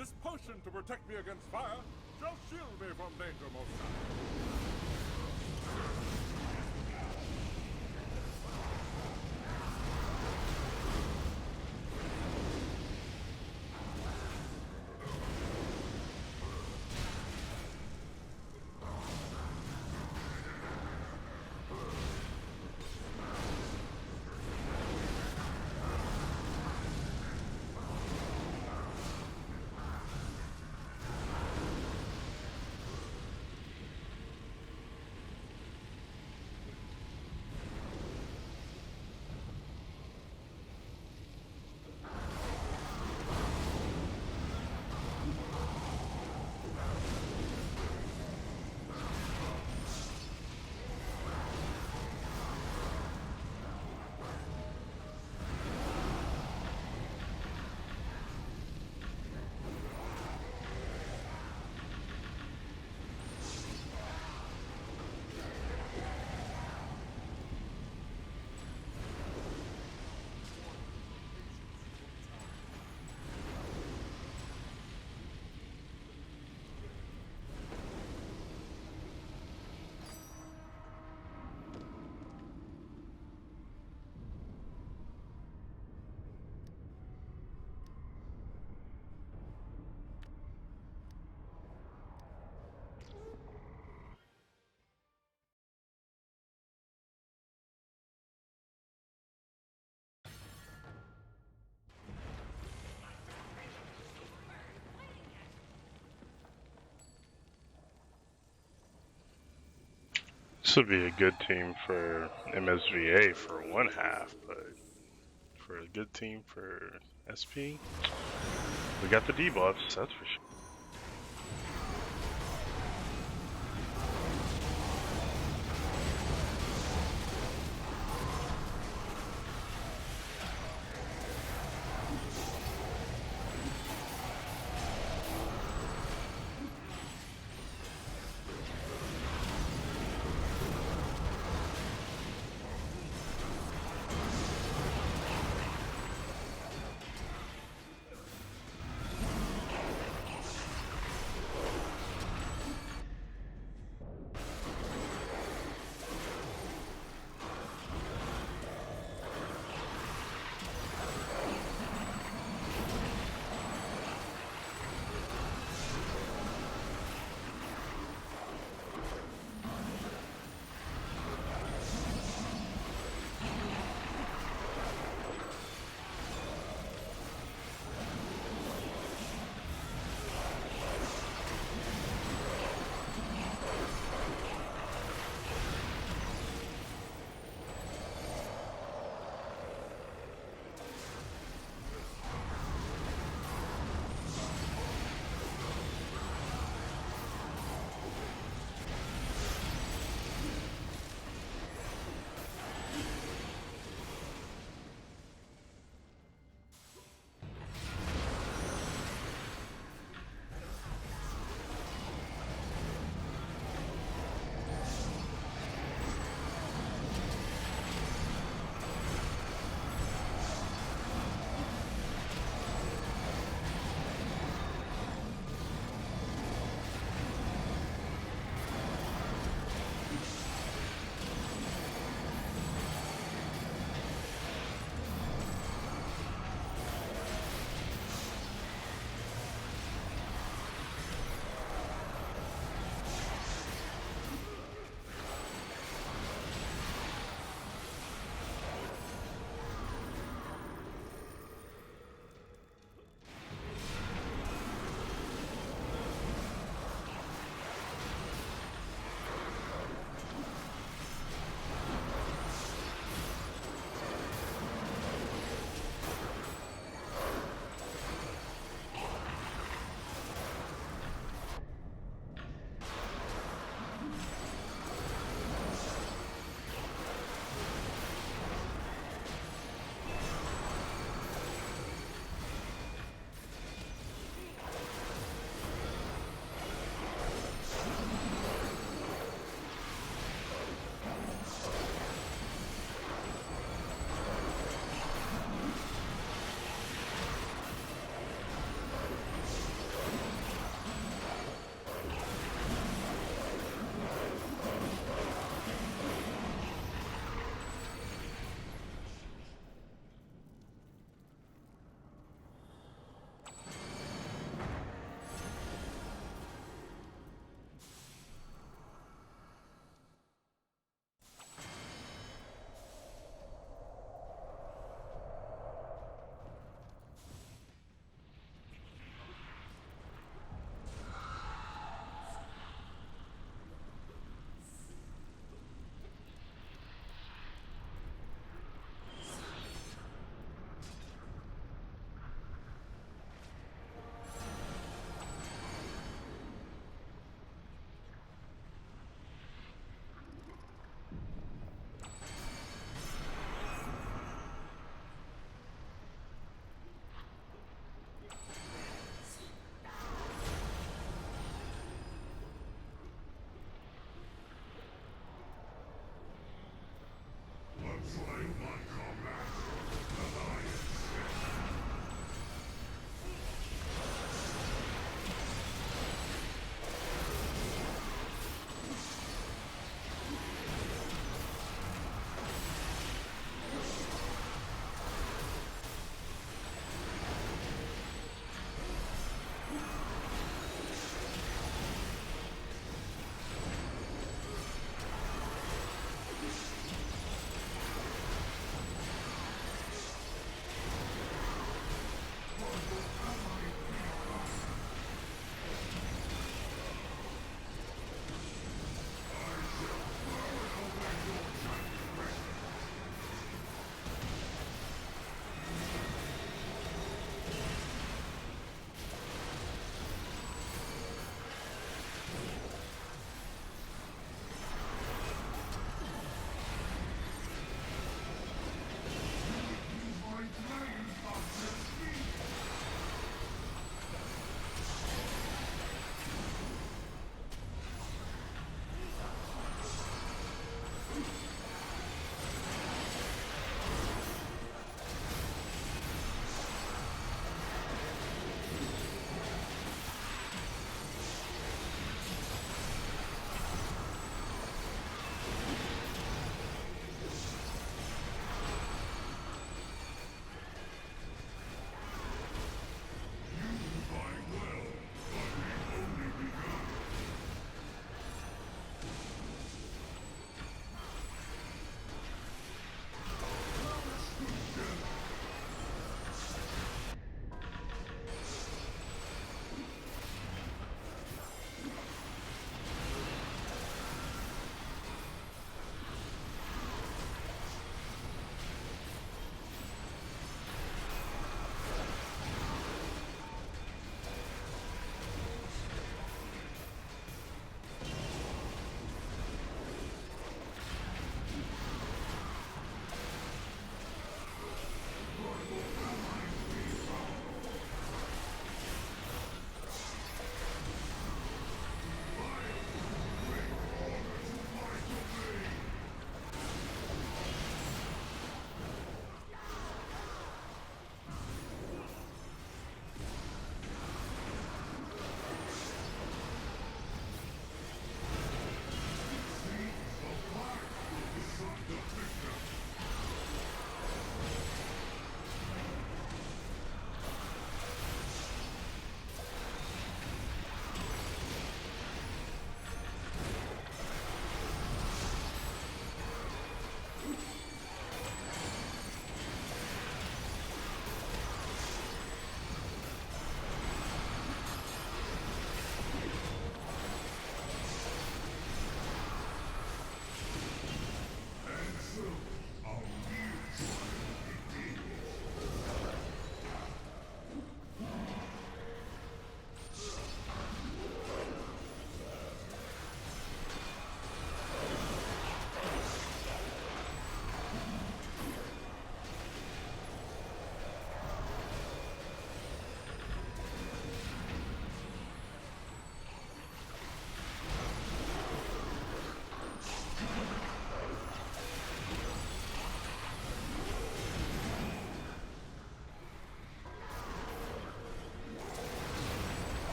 This potion to protect me against fire shall shield me from danger most times. This would be a good team for MSVA for one half, but for a good team for SP, we got the debuffs, that's for sure.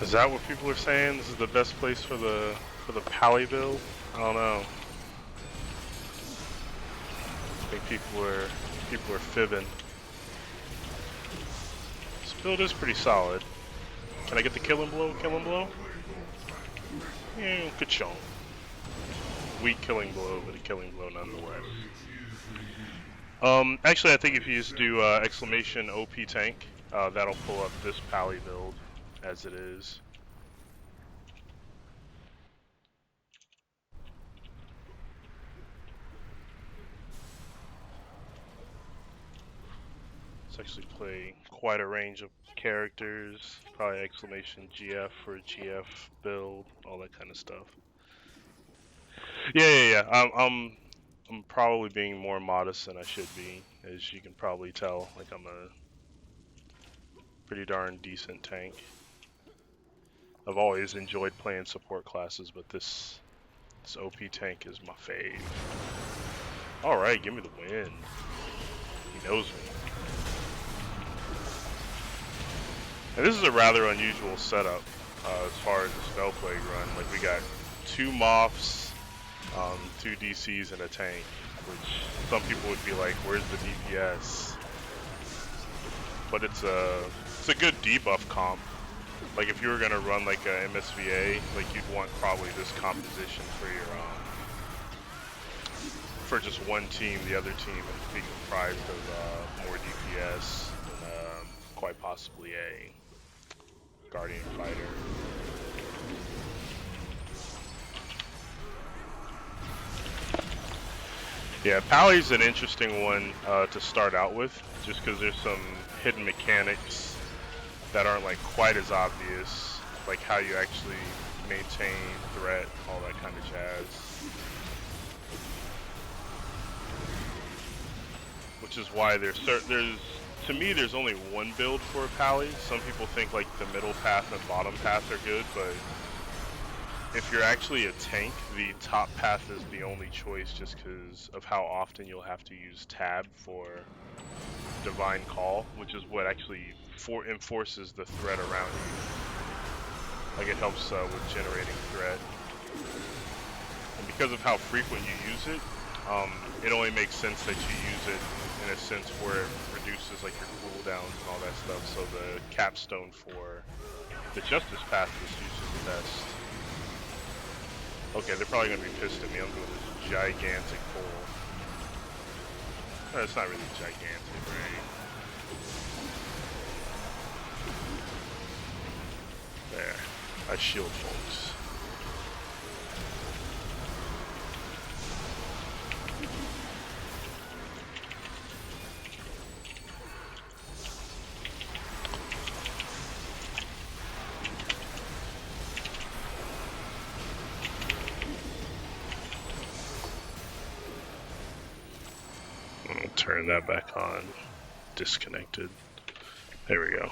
Is that what people are saying? This is the best place for the pally build? I don't know. I think people are fibbing. This build is pretty solid. Can I get the killing blow? Killing blow? Yeah, good show. Weak killing blow, but a killing blow nonetheless. Actually, I think if you just do exclamation OP tank, that'll pull up this pally build as it is. Let's actually play quite a range of characters. Probably exclamation GF for GF build, all that kind of stuff. Yeah. I'm probably being more modest than I should be, as you can probably tell. Like, I'm a pretty darn decent tank. I've always enjoyed playing support classes, but this OP tank is my fave. Alright, give me the win. He knows me. And this is a rather unusual setup as far as the spell plague run. Like, we got 2 Moths, 2 DCs, and a tank, which some people would be like, where's the DPS? But it's a good debuff comp. Like, if you were gonna run like a MSVA, like, you'd want probably this composition for your for just one team. The other team would be comprised of more DPS and quite possibly a Guardian fighter. Yeah, Pally's an interesting one to start out with, just because there's some hidden mechanics that aren't like quite as obvious, like how you actually maintain threat, all that kind of jazz. Which is why to me, there's only one build for a pally. Some people think like the middle path and bottom path are good, but if you're actually a tank, the top path is the only choice, just because of how often you'll have to use tab for Divine Call, which is what actually enforces the threat around you. Like, it helps with generating threat. And because of how frequent you use it, it only makes sense that you use it in a sense where it reduces like your cooldowns and all that stuff. So the capstone for the Justice Path is usually the best. Okay, they're probably gonna be pissed at me. I'm doing this gigantic pull. It's not really gigantic, right? There. I shield folks. Turn that back on. Disconnected. There we go.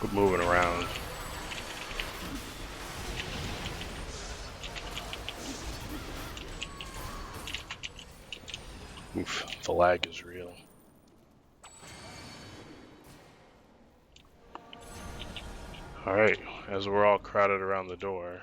We're moving around. Oof, the lag is real. Alright, as we're all crowded around the door.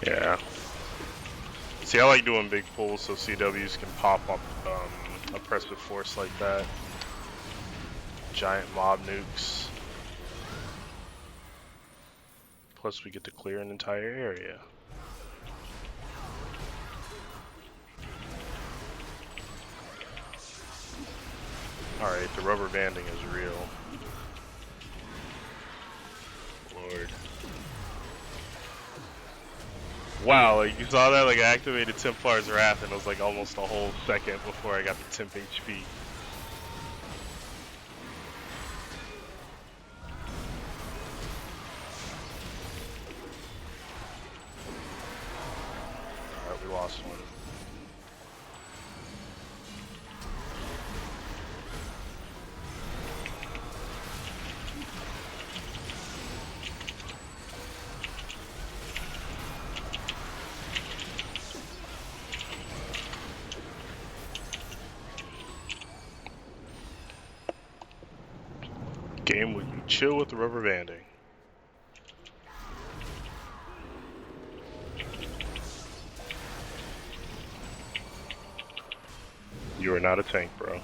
Yeah. See, I like doing big pulls so CWs can pop up oppressive force like that. Giant mob nukes. Plus we get to clear an entire area. Alright, the rubber banding is real. Lord. Wow, like you saw that? Like I activated Templar's Wrath and it was like almost a whole second before I got the temp HP. Alright, we lost one. Game where you chill with the rubber banding. You are not a tank, bro.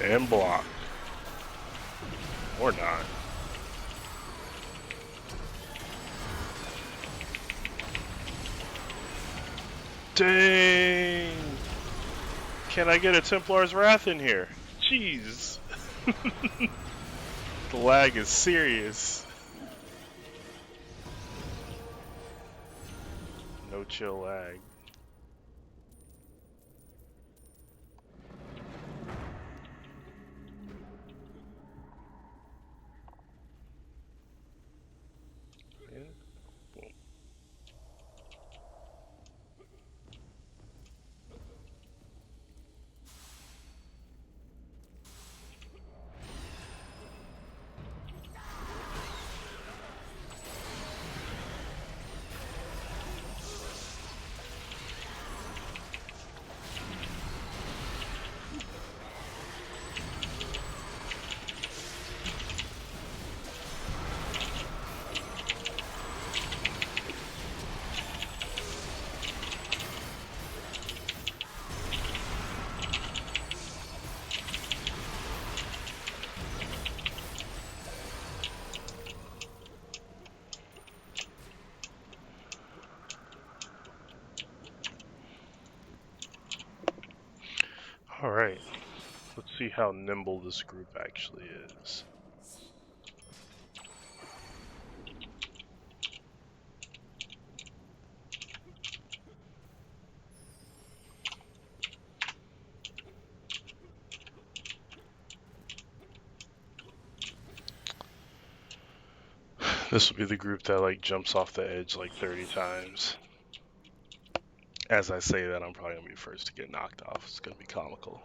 And blocked. Or not. Dang! Can I get a Templar's Wrath in here? Jeez! The lag is serious. No chill lag. Alright, let's see how nimble this group actually is. This will be the group that like jumps off the edge like 30 times. As I say that, I'm probably gonna be the first to get knocked off. It's gonna be comical.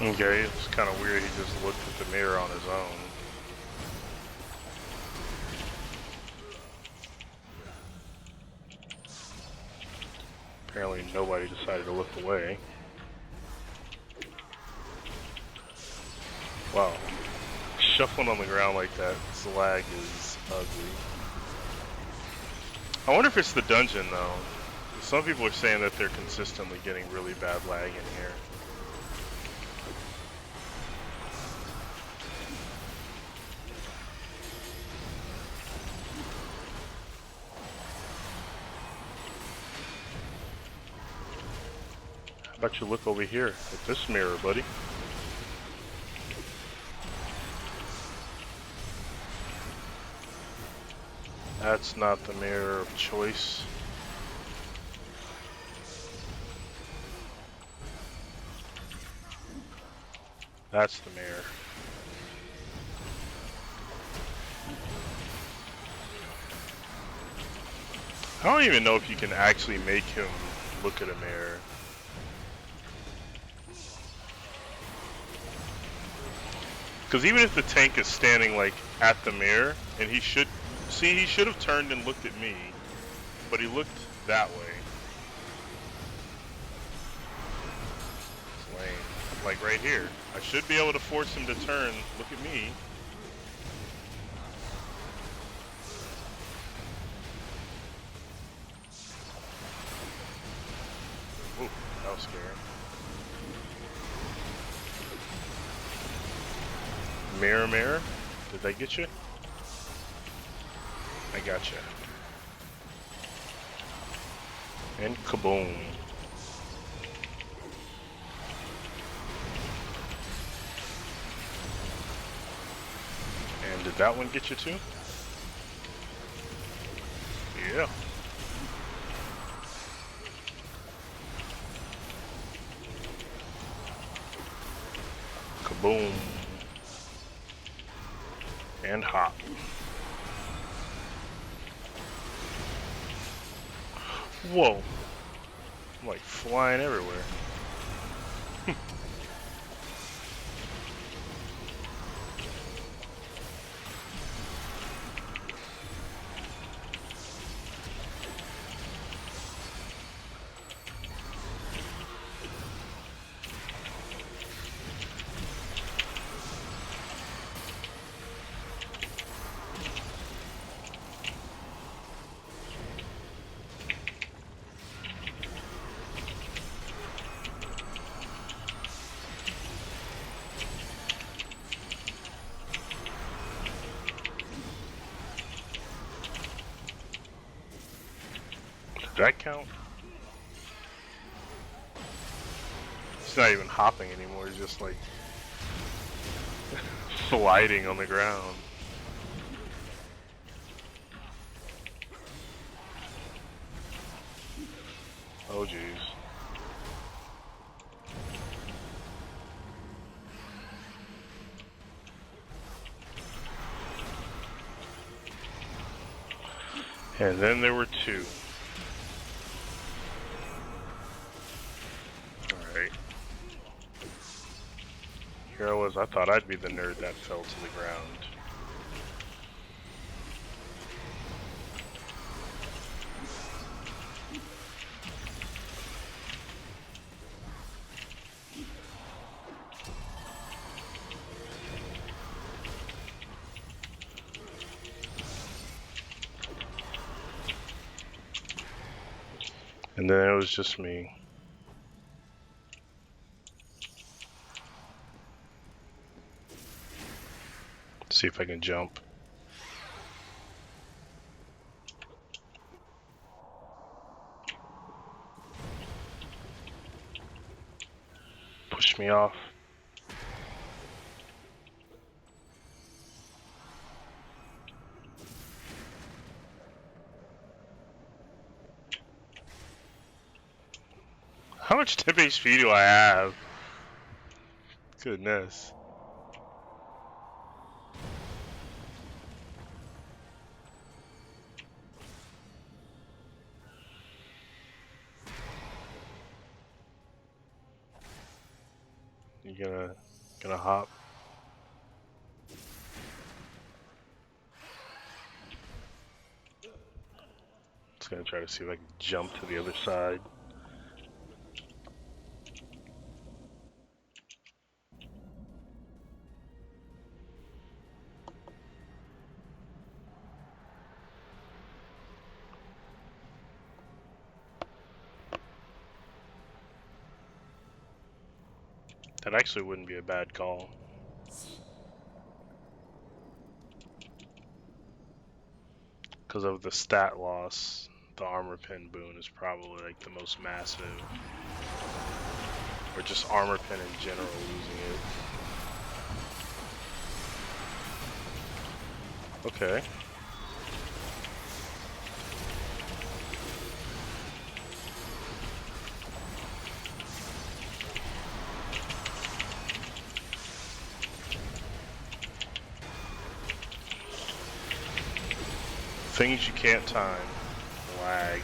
Okay, it's kind of weird he just looked at the mirror on his own. Apparently nobody decided to look away. Wow. Shuffling on the ground like that, this lag is ugly. I wonder if it's the dungeon though. Some people are saying that they're consistently getting really bad lag in here. How about you look over here at this mirror, buddy? That's not the mirror of choice. That's the mirror. I don't even know if you can actually make him look at a mirror. Because even if the tank is standing like at the mirror, and he should have turned and looked at me, but he looked that way. It's lame. Like right here, I should be able to force him to turn, look at me. Ooh, that was scary. Mirror, mirror, did I get you? I got you. And kaboom. And did that one get you too? Yeah. Kaboom. And hop. Whoa. I'm like flying everywhere. Did that count? It's not even hopping anymore, it's just like sliding on the ground. Oh jeez. And then there were two. Alright. Here I was, I thought I'd be the nerd that fell to the ground. And then it was just me. Let's see if I can jump. Push me off. How much tip HP do I have? Goodness. You gonna hop? Just gonna try to see if I can jump to the other side. That actually wouldn't be a bad call. Because of the stat loss, the armor pin boon is probably like the most massive. Or just armor pin in general, losing it. Okay. Things you can't time. Lag.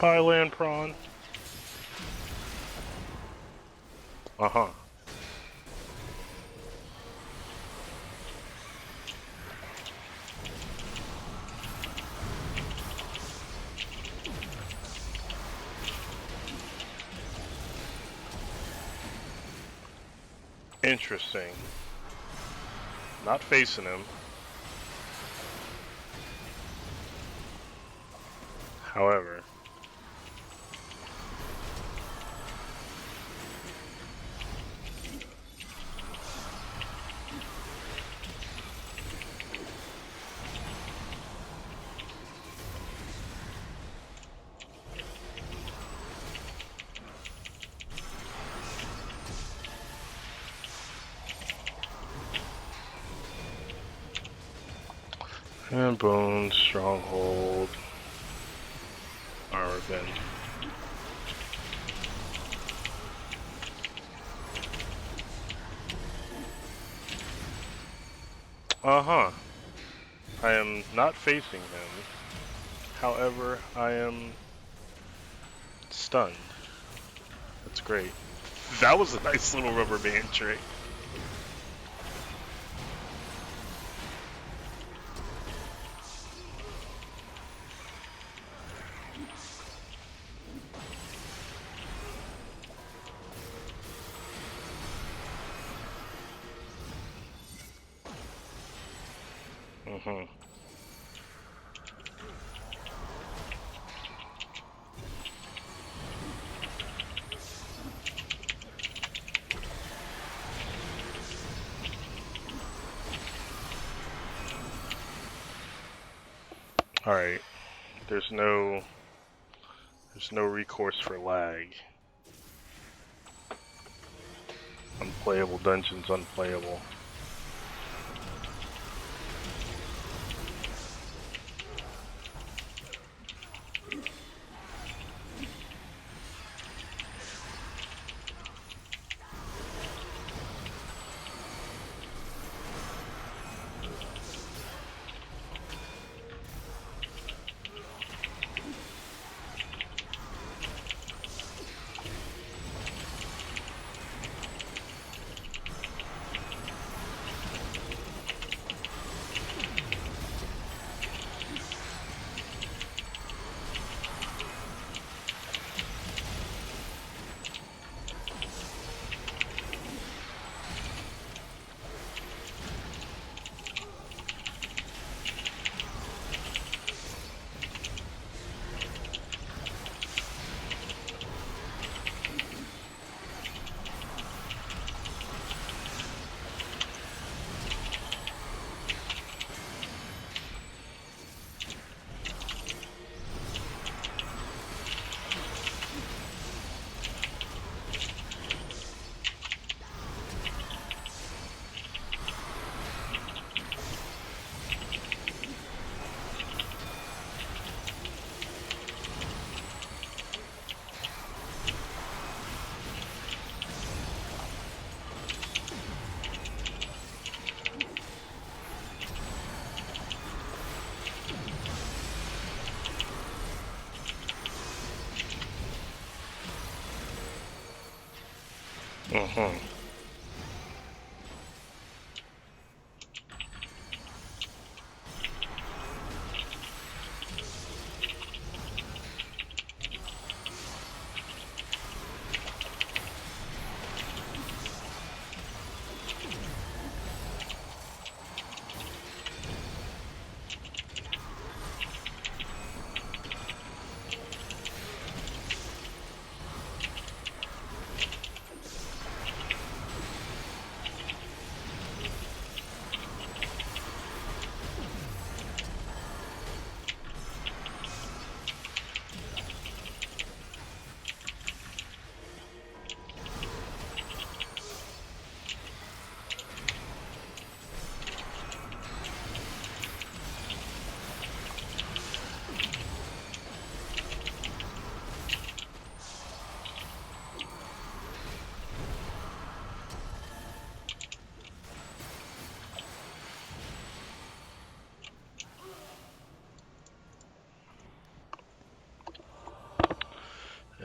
Bye, land prawn. Uh-huh. Interesting. Not facing him. However. And Bones, Stronghold, Arvin. Uh-huh. I am not facing him. However, I am stunned. That's great. That was a nice little rubber band trick. Mm-hmm. Alright. There's no recourse for lag. Unplayable dungeons, unplayable. Mm-hmm.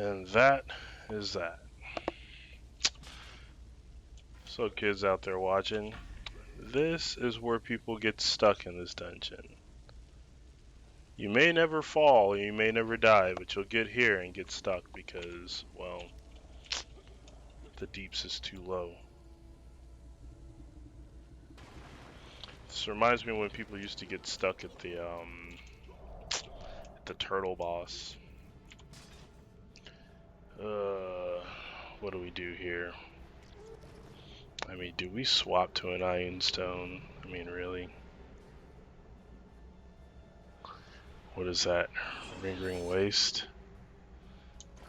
And that is that. So kids out there watching, this is where people get stuck in this dungeon. You may never fall, you may never die, but you'll get here and get stuck because, well, the deeps is too low. This reminds me of when people used to get stuck at the turtle boss. What do we do here? I mean, do we swap to an iron stone? I mean, really? What is that? Ring waste?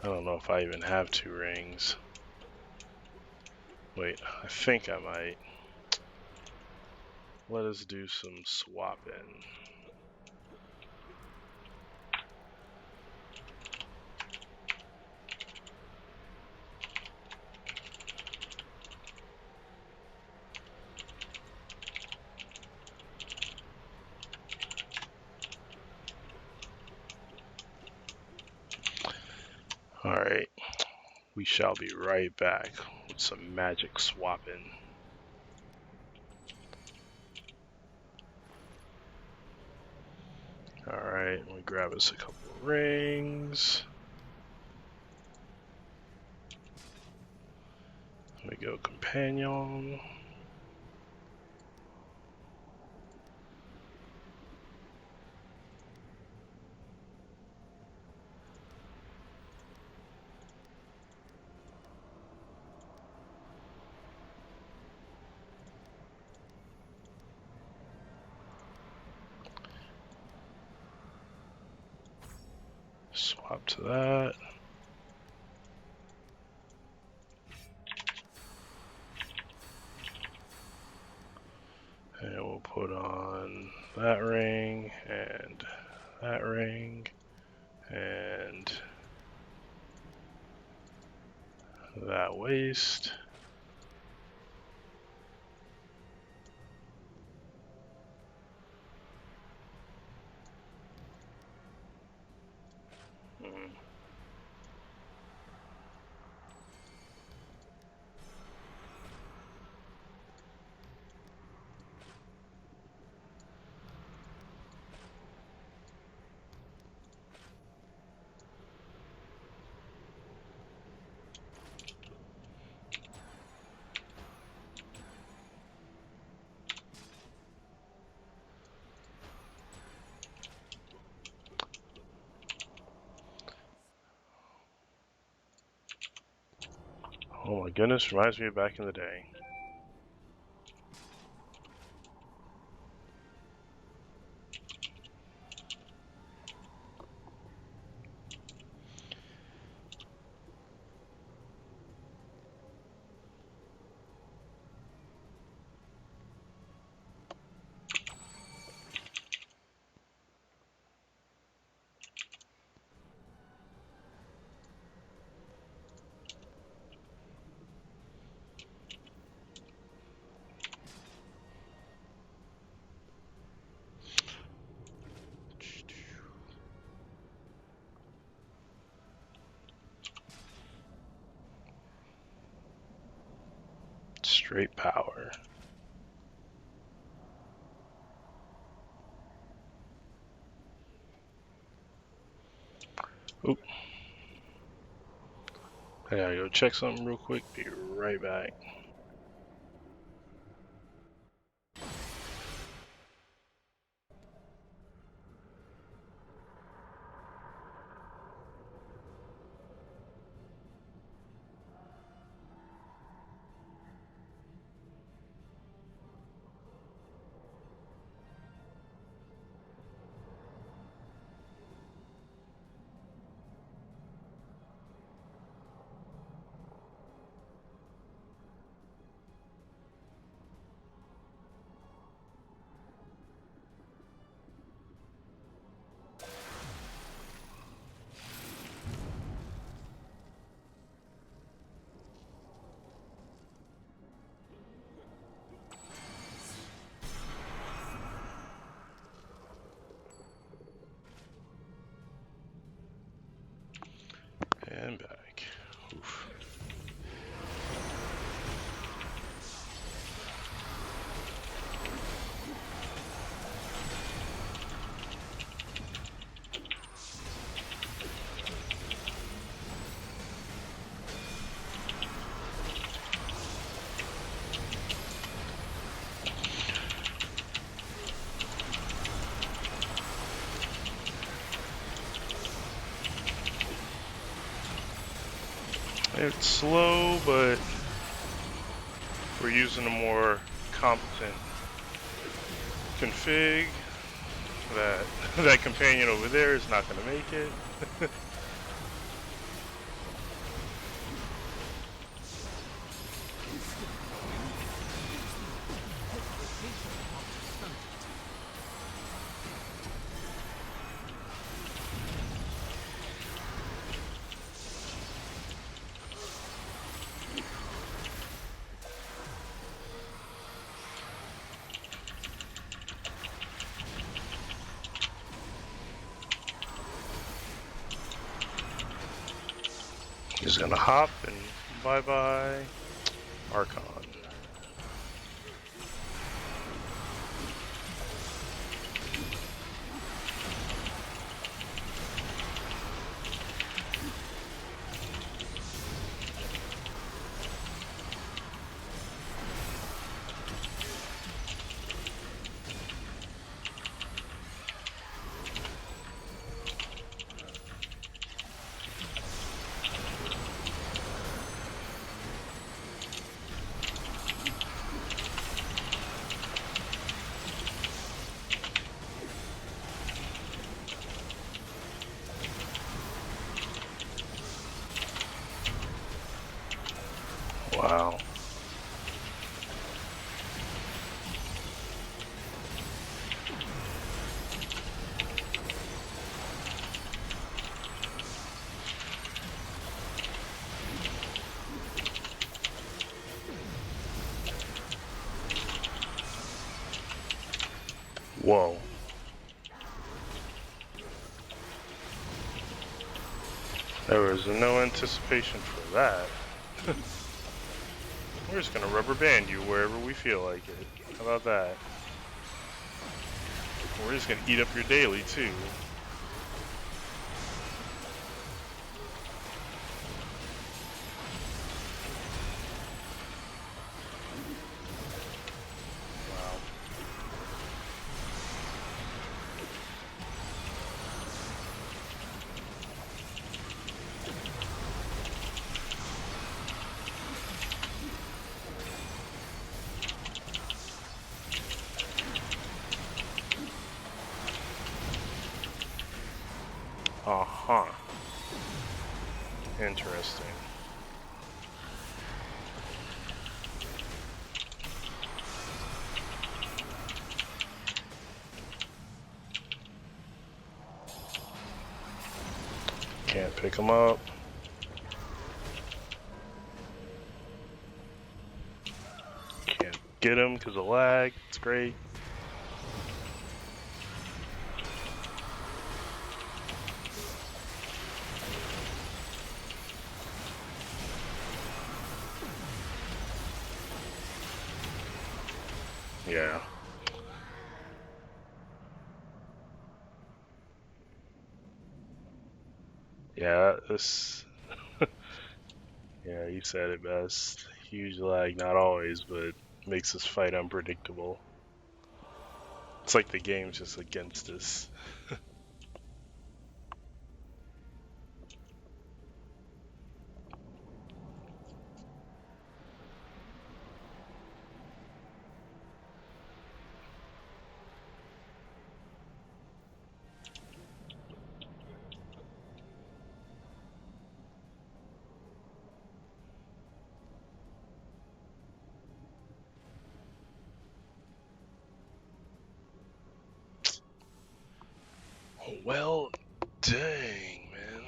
I don't know if I even have 2 rings. Wait, I think I might. Let us do some swapping. Alright, we shall be right back with some magic swapping. Alright, we grab us a couple of rings. We go companion. Swap to that. And we'll put on that ring and that ring and that waist. Oh my goodness, reminds me of back in the day. Straight power. Oop. I gotta go check something real quick. Be right back. It's slow, but we're using a more competent config. That companion over there is not going to make it. He's gonna hop and bye-bye Archon. Wow. Whoa. There was no anticipation for that. We're just gonna rubber band you wherever we feel like it. How about that? We're just gonna eat up your daily too. Uh-huh. Interesting. Can't pick him up. Can't get him because of lag. It's great. Yeah. Yeah, this... Yeah, you said it best. Huge lag, not always, but makes this fight unpredictable. It's like the game's just against us. Well, dang, man.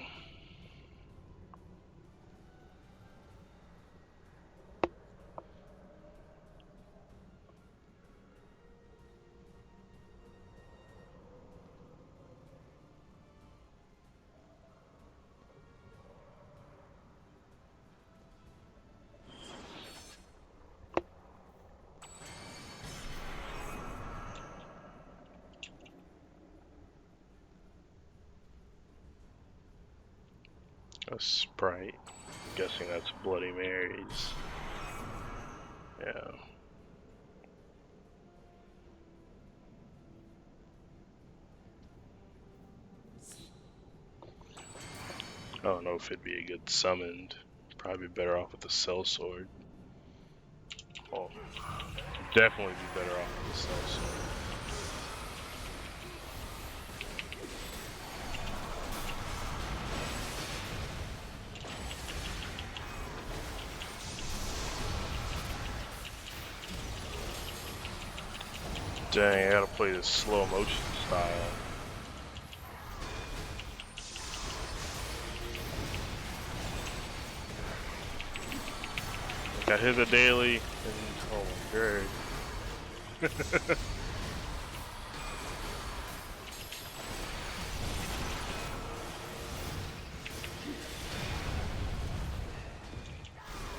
A Sprite. I'm guessing that's Bloody Mary's. Yeah. I don't know if it'd be a good summoned. Probably be better off with the cell sword. Oh, definitely be better off with the cell sword. Dang, I gotta play this slow motion style. Like I hit the daily, and oh my god.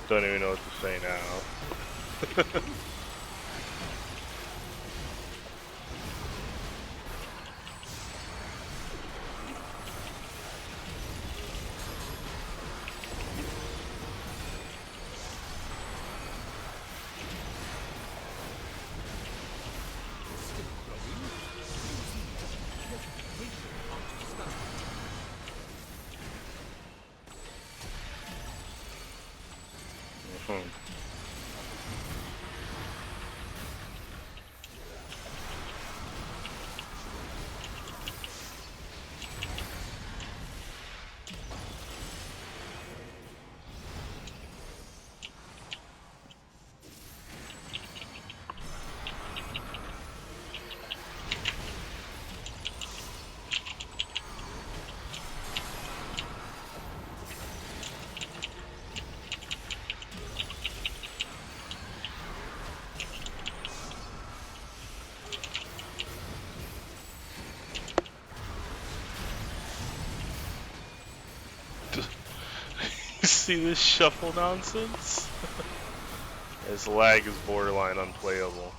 Don't even know what to say now. See this shuffle nonsense? This lag is borderline unplayable.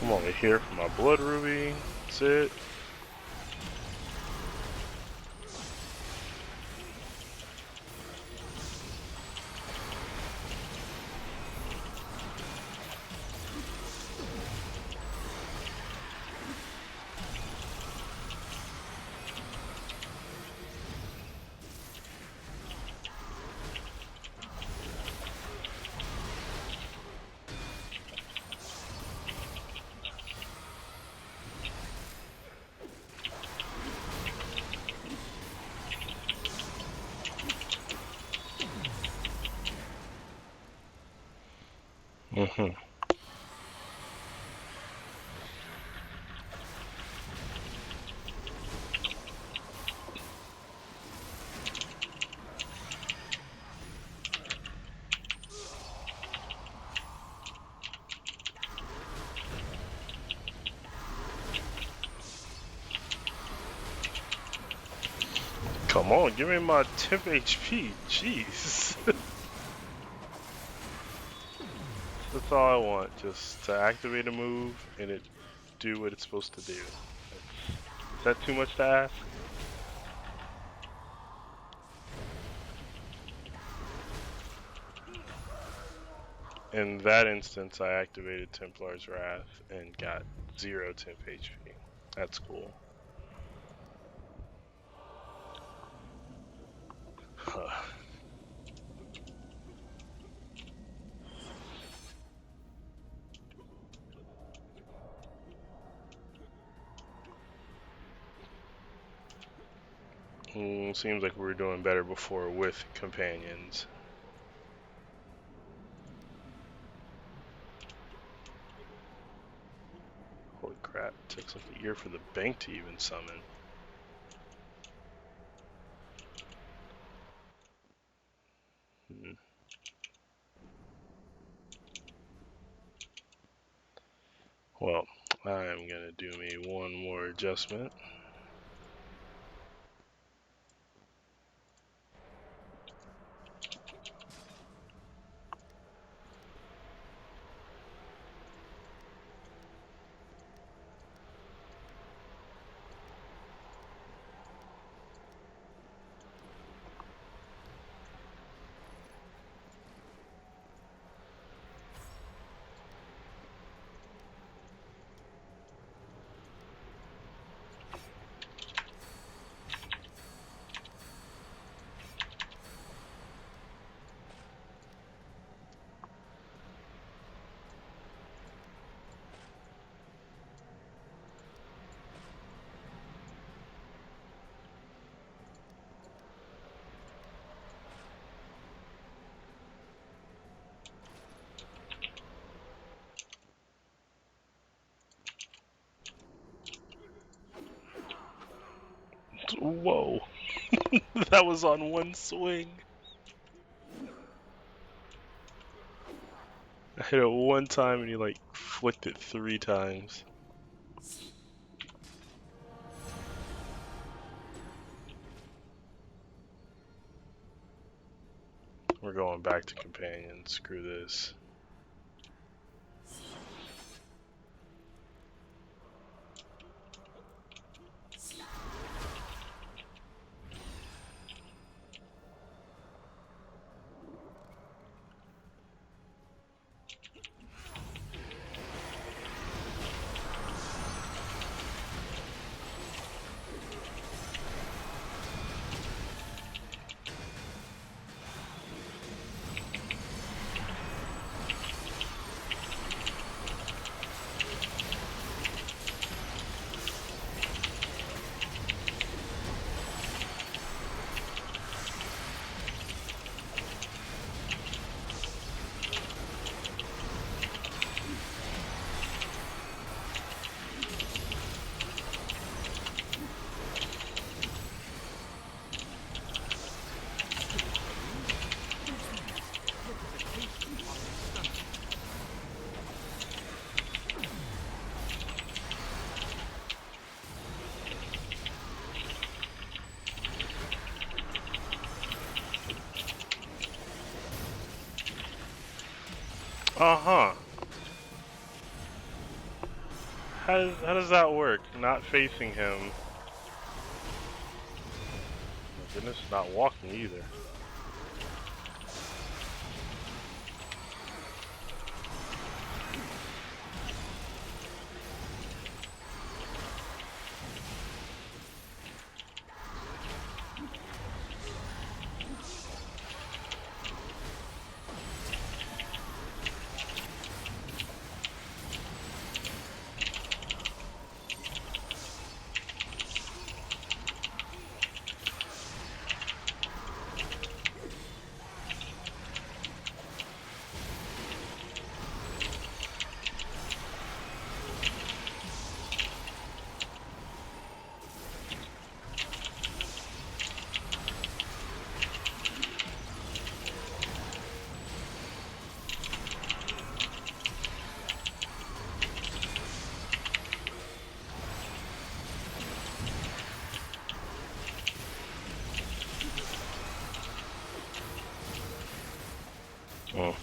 I'm only here for my blood ruby. That's it. Come on, give me my 10 HP. Jeez. That's all I want, just to activate a move and it do what it's supposed to do. Is that too much to ask? In that instance, I activated Templar's Wrath and got 0 temp HP. That's cool. Huh. Seems like we were doing better before with companions. Holy crap, it takes like a year for the bank to even summon. Well, I'm gonna do me one more adjustment. Whoa. That was on one swing. I hit it one time and he like flicked it 3 times. We're going back to companion. Screw this. Uh-huh. How does that work? Not facing him. My goodness, not walking either. Oh.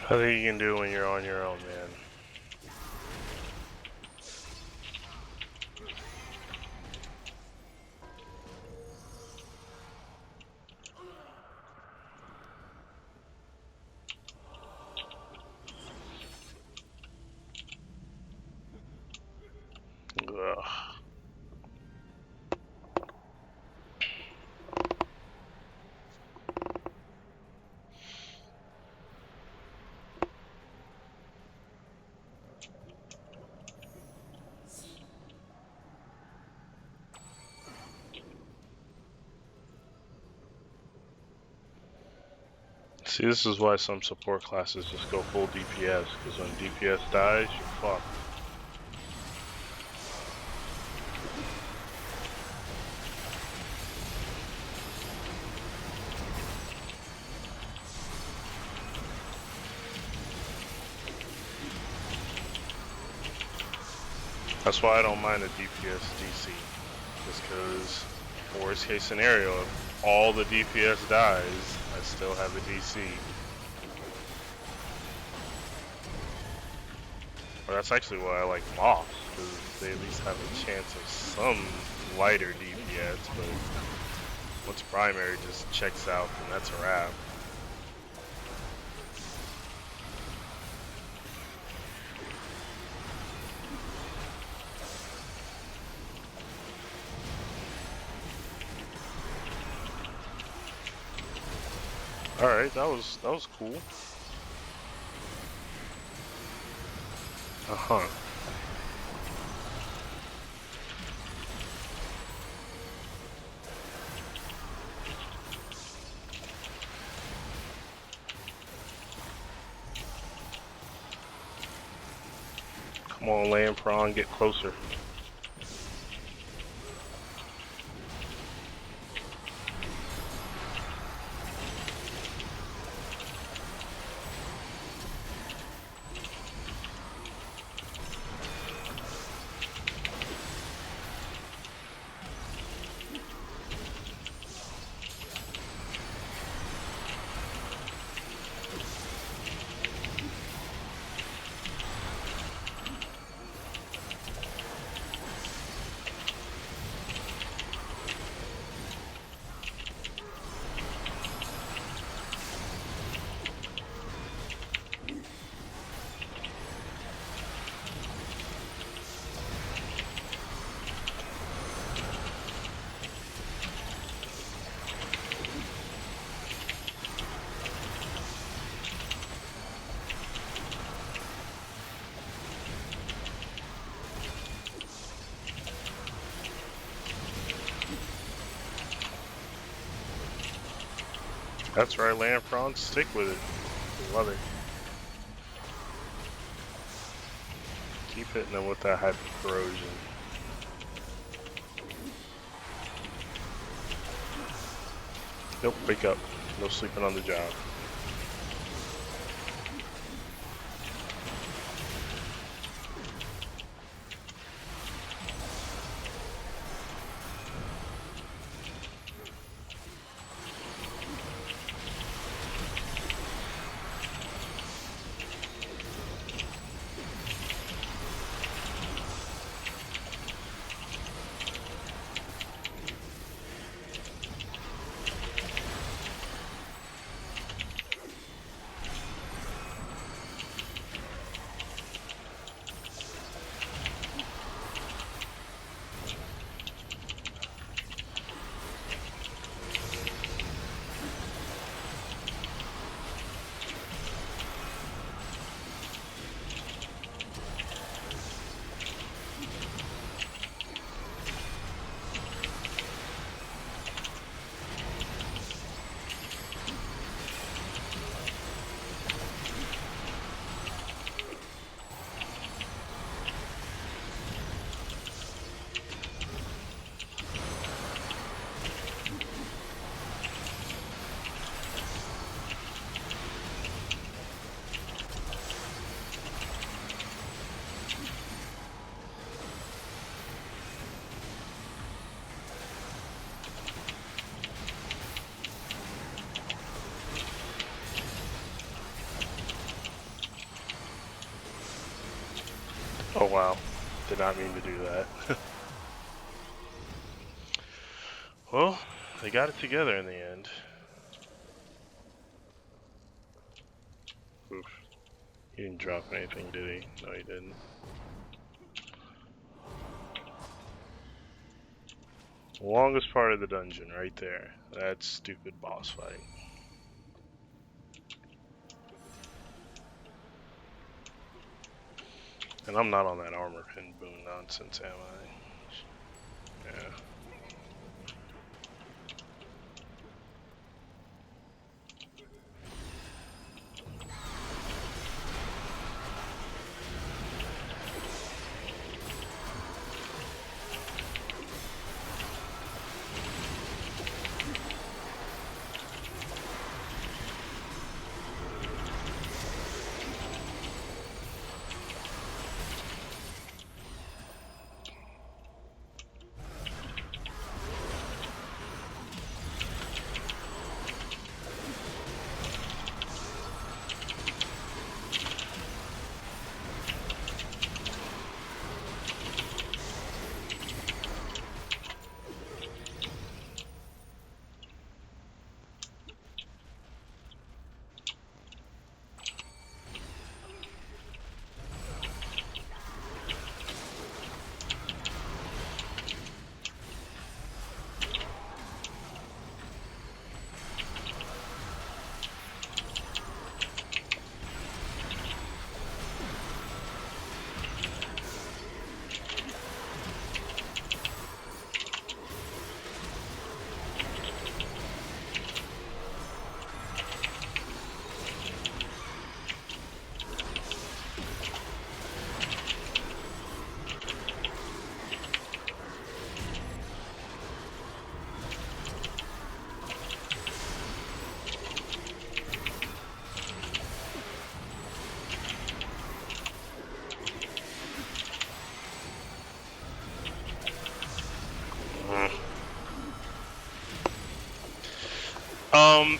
I think you can do it when you're on your own, man. Ugh. See, this is why some support classes just go full DPS, because when DPS dies, you're fucked. That's why I don't mind a DPS DC. Just because, worst case scenario, if all the DPS dies, I still have a DC. But that's actually why I like mobs, because they at least have a chance of some lighter DPS, but once primary just checks out, then that's a wrap. Alright, that was cool. Uh-huh. Come on, land prawn, get closer. That's right, land prawn, stick with it. Love it. Keep hitting them with that hyper corrosion. Nope, wake up. No sleeping on the job. wow. Did not mean to do that. Well, they got it together in the end. Oof. He didn't drop anything, did he? No, he didn't. Longest part of the dungeon, right there. That stupid boss fight. And I'm not on that armor pin boon nonsense, am I? Yeah.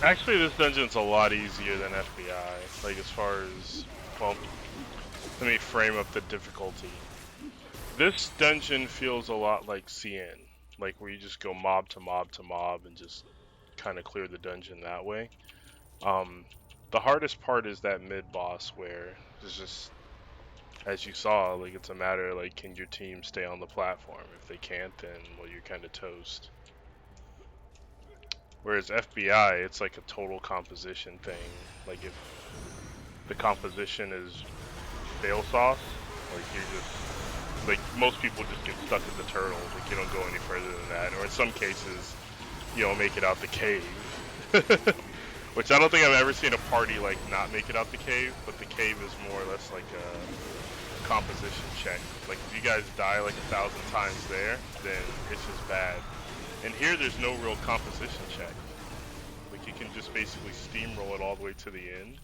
Actually, this dungeon's a lot easier than FBI. Like, as far as, well, let me frame up the difficulty. This dungeon feels a lot like CN, like where you just go mob to mob to mob and just kind of clear the dungeon that way. The hardest part is that mid-boss where it's just, as you saw, like it's a matter of, like, can your team stay on the platform? If they can't, then, well, you're kind of toast. Whereas FBI, it's like a total composition thing. Like, if the composition is fail sauce, like, you're just, like, most people just get stuck in the turtle. Like, you don't go any further than that. Or in some cases, you don't make it out the cave. Which I don't think I've ever seen a party, like, not make it out the cave, but the cave is more or less like a composition check. Like, if you guys die like 1,000 times there, then it's just bad. And here, there's no real composition check. Like, you can just basically steamroll it all the way to the end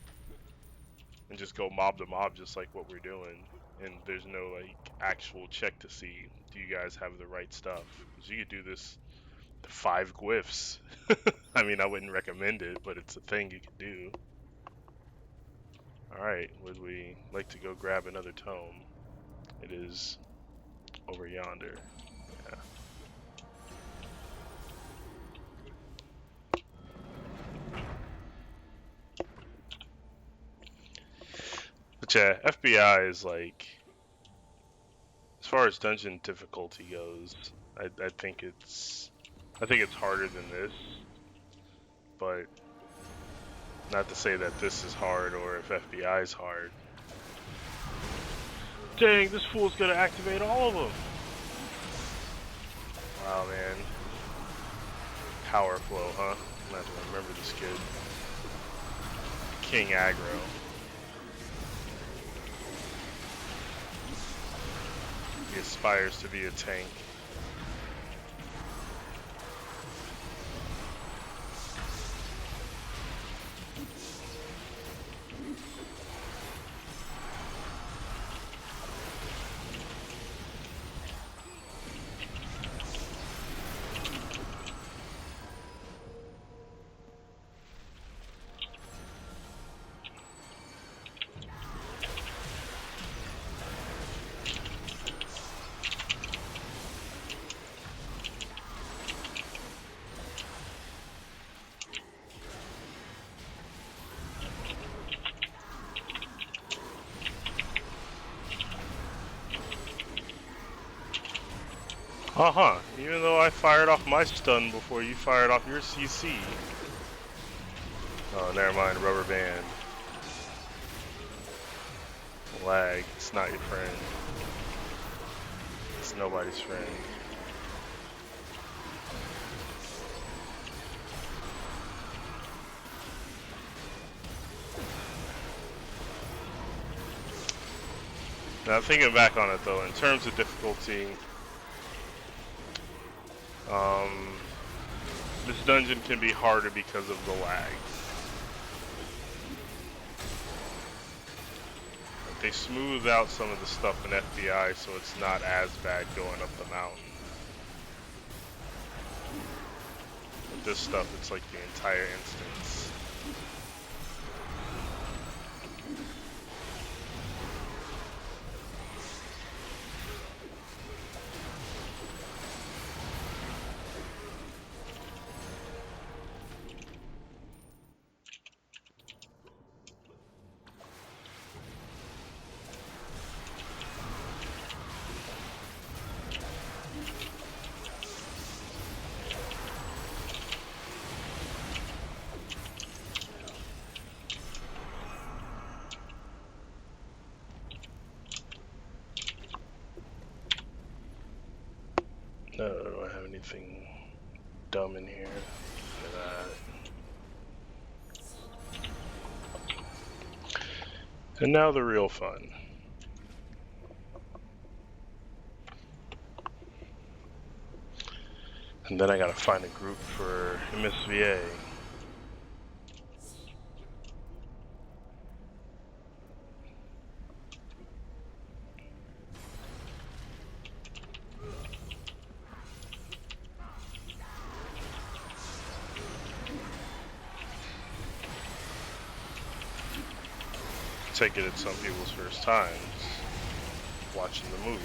and just go mob to mob, just like what we're doing. And there's no, like, actual check to see, do you guys have the right stuff? Because you could do this to 5 glyphs. I mean, I wouldn't recommend it, but it's a thing you could do. Alright, would we like to go grab another tome? It is over yonder. Yeah. But yeah, FBI is, like, as far as dungeon difficulty goes, I think it's harder than this, but not to say that this is hard or if FBI is hard. Dang, this fool's gonna activate all of them. Wow, man. Power flow, huh? I'm gonna have to remember this kid. King aggro. He aspires to be a tank. Uh-huh. Even though I fired off my stun before you fired off your CC. Oh, never mind. Rubber band. Lag. It's not your friend. It's nobody's friend. Now thinking back on it though, in terms of difficulty, this dungeon can be harder because of the lag. They smoothed out some of the stuff in FBI so it's not as bad going up the mountain. With this stuff, it's like the entire instance. No, I don't have anything dumb in here for that. And now the real fun. And then I gotta find a group for MSVA. Take it at some people's first times watching the movie.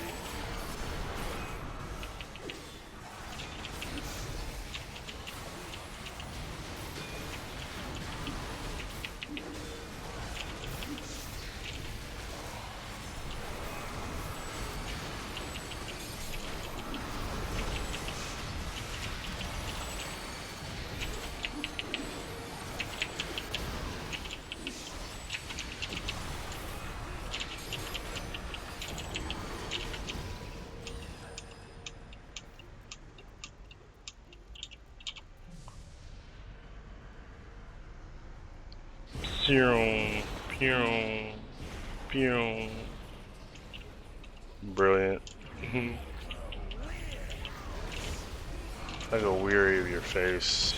Pew, pew. Brilliant. I go weary of your face.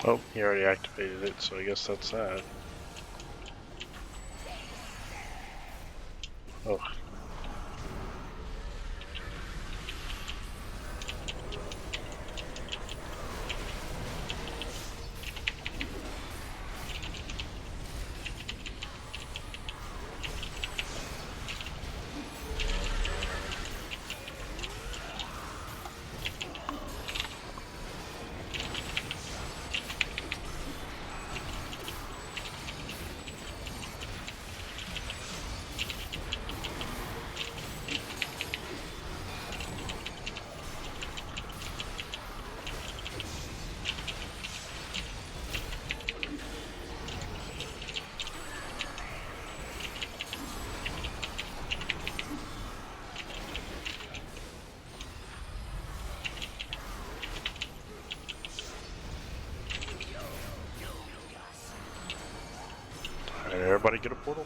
Oh, he already activated it, so I guess that's that. Oh. Alright, everybody get a portal.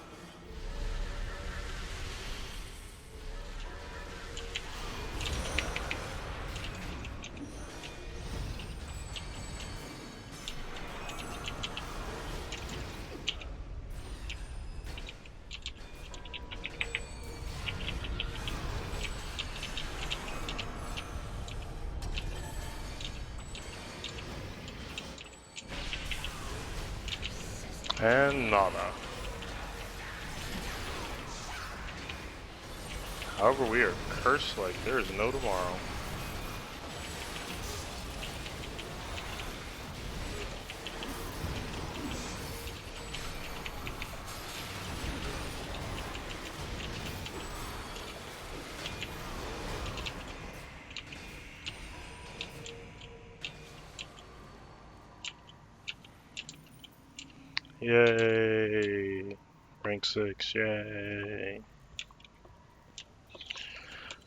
And nada. However, we are cursed like there is no tomorrow. Yay! Rank 6, yay!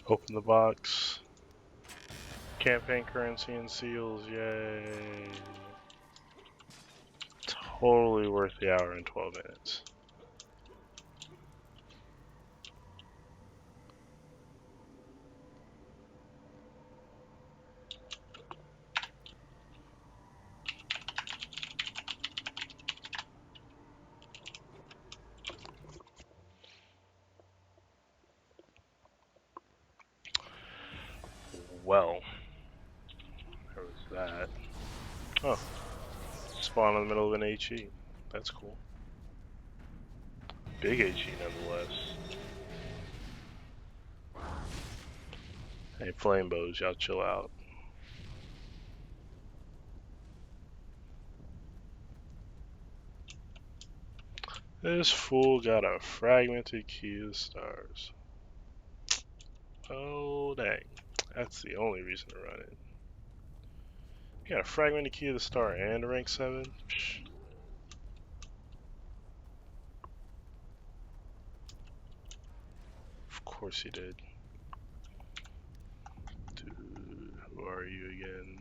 Open the box. Campaign currency and seals, yay! Totally worth the hour and 12 minutes. Well, there was that. Oh, spawn in the middle of an HE. That's cool. Big HE nonetheless. Hey, flame bows, y'all chill out. This fool got a fragmented key of the stars. Oh, dang. That's the only reason to run it. You got a fragmented key of the star and a rank 7? Psh. Of course you did. Dude, who are you again?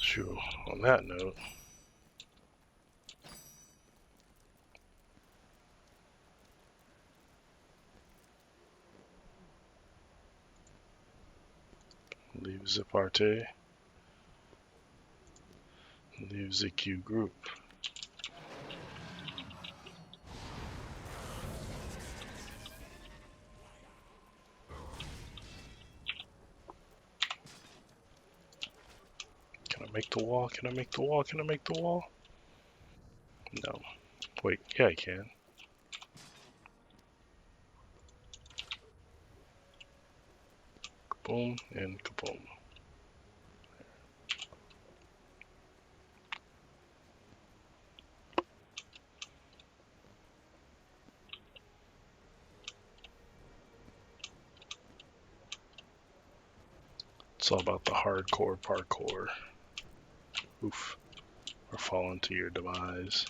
Sure, on that note. Leave the party. Leave the Q group. Can I make the wall? Can I make the wall? Can I make the wall? No. Wait, yeah I can. Kaboom and kaboom. It's all about the hardcore parkour. Oof. Or fall into your demise.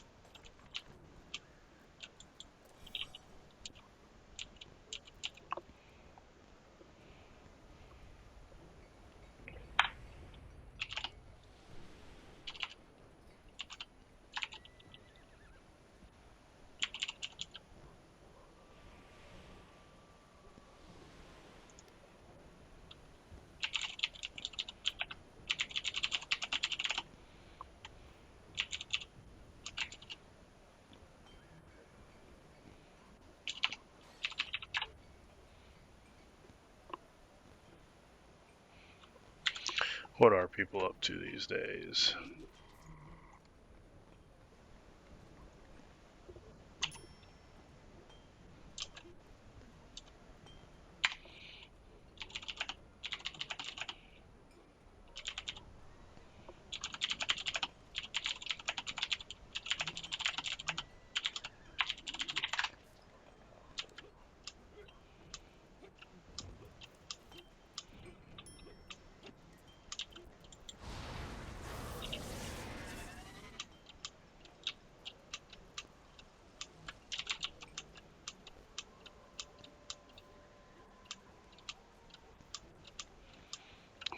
What are people up to these days?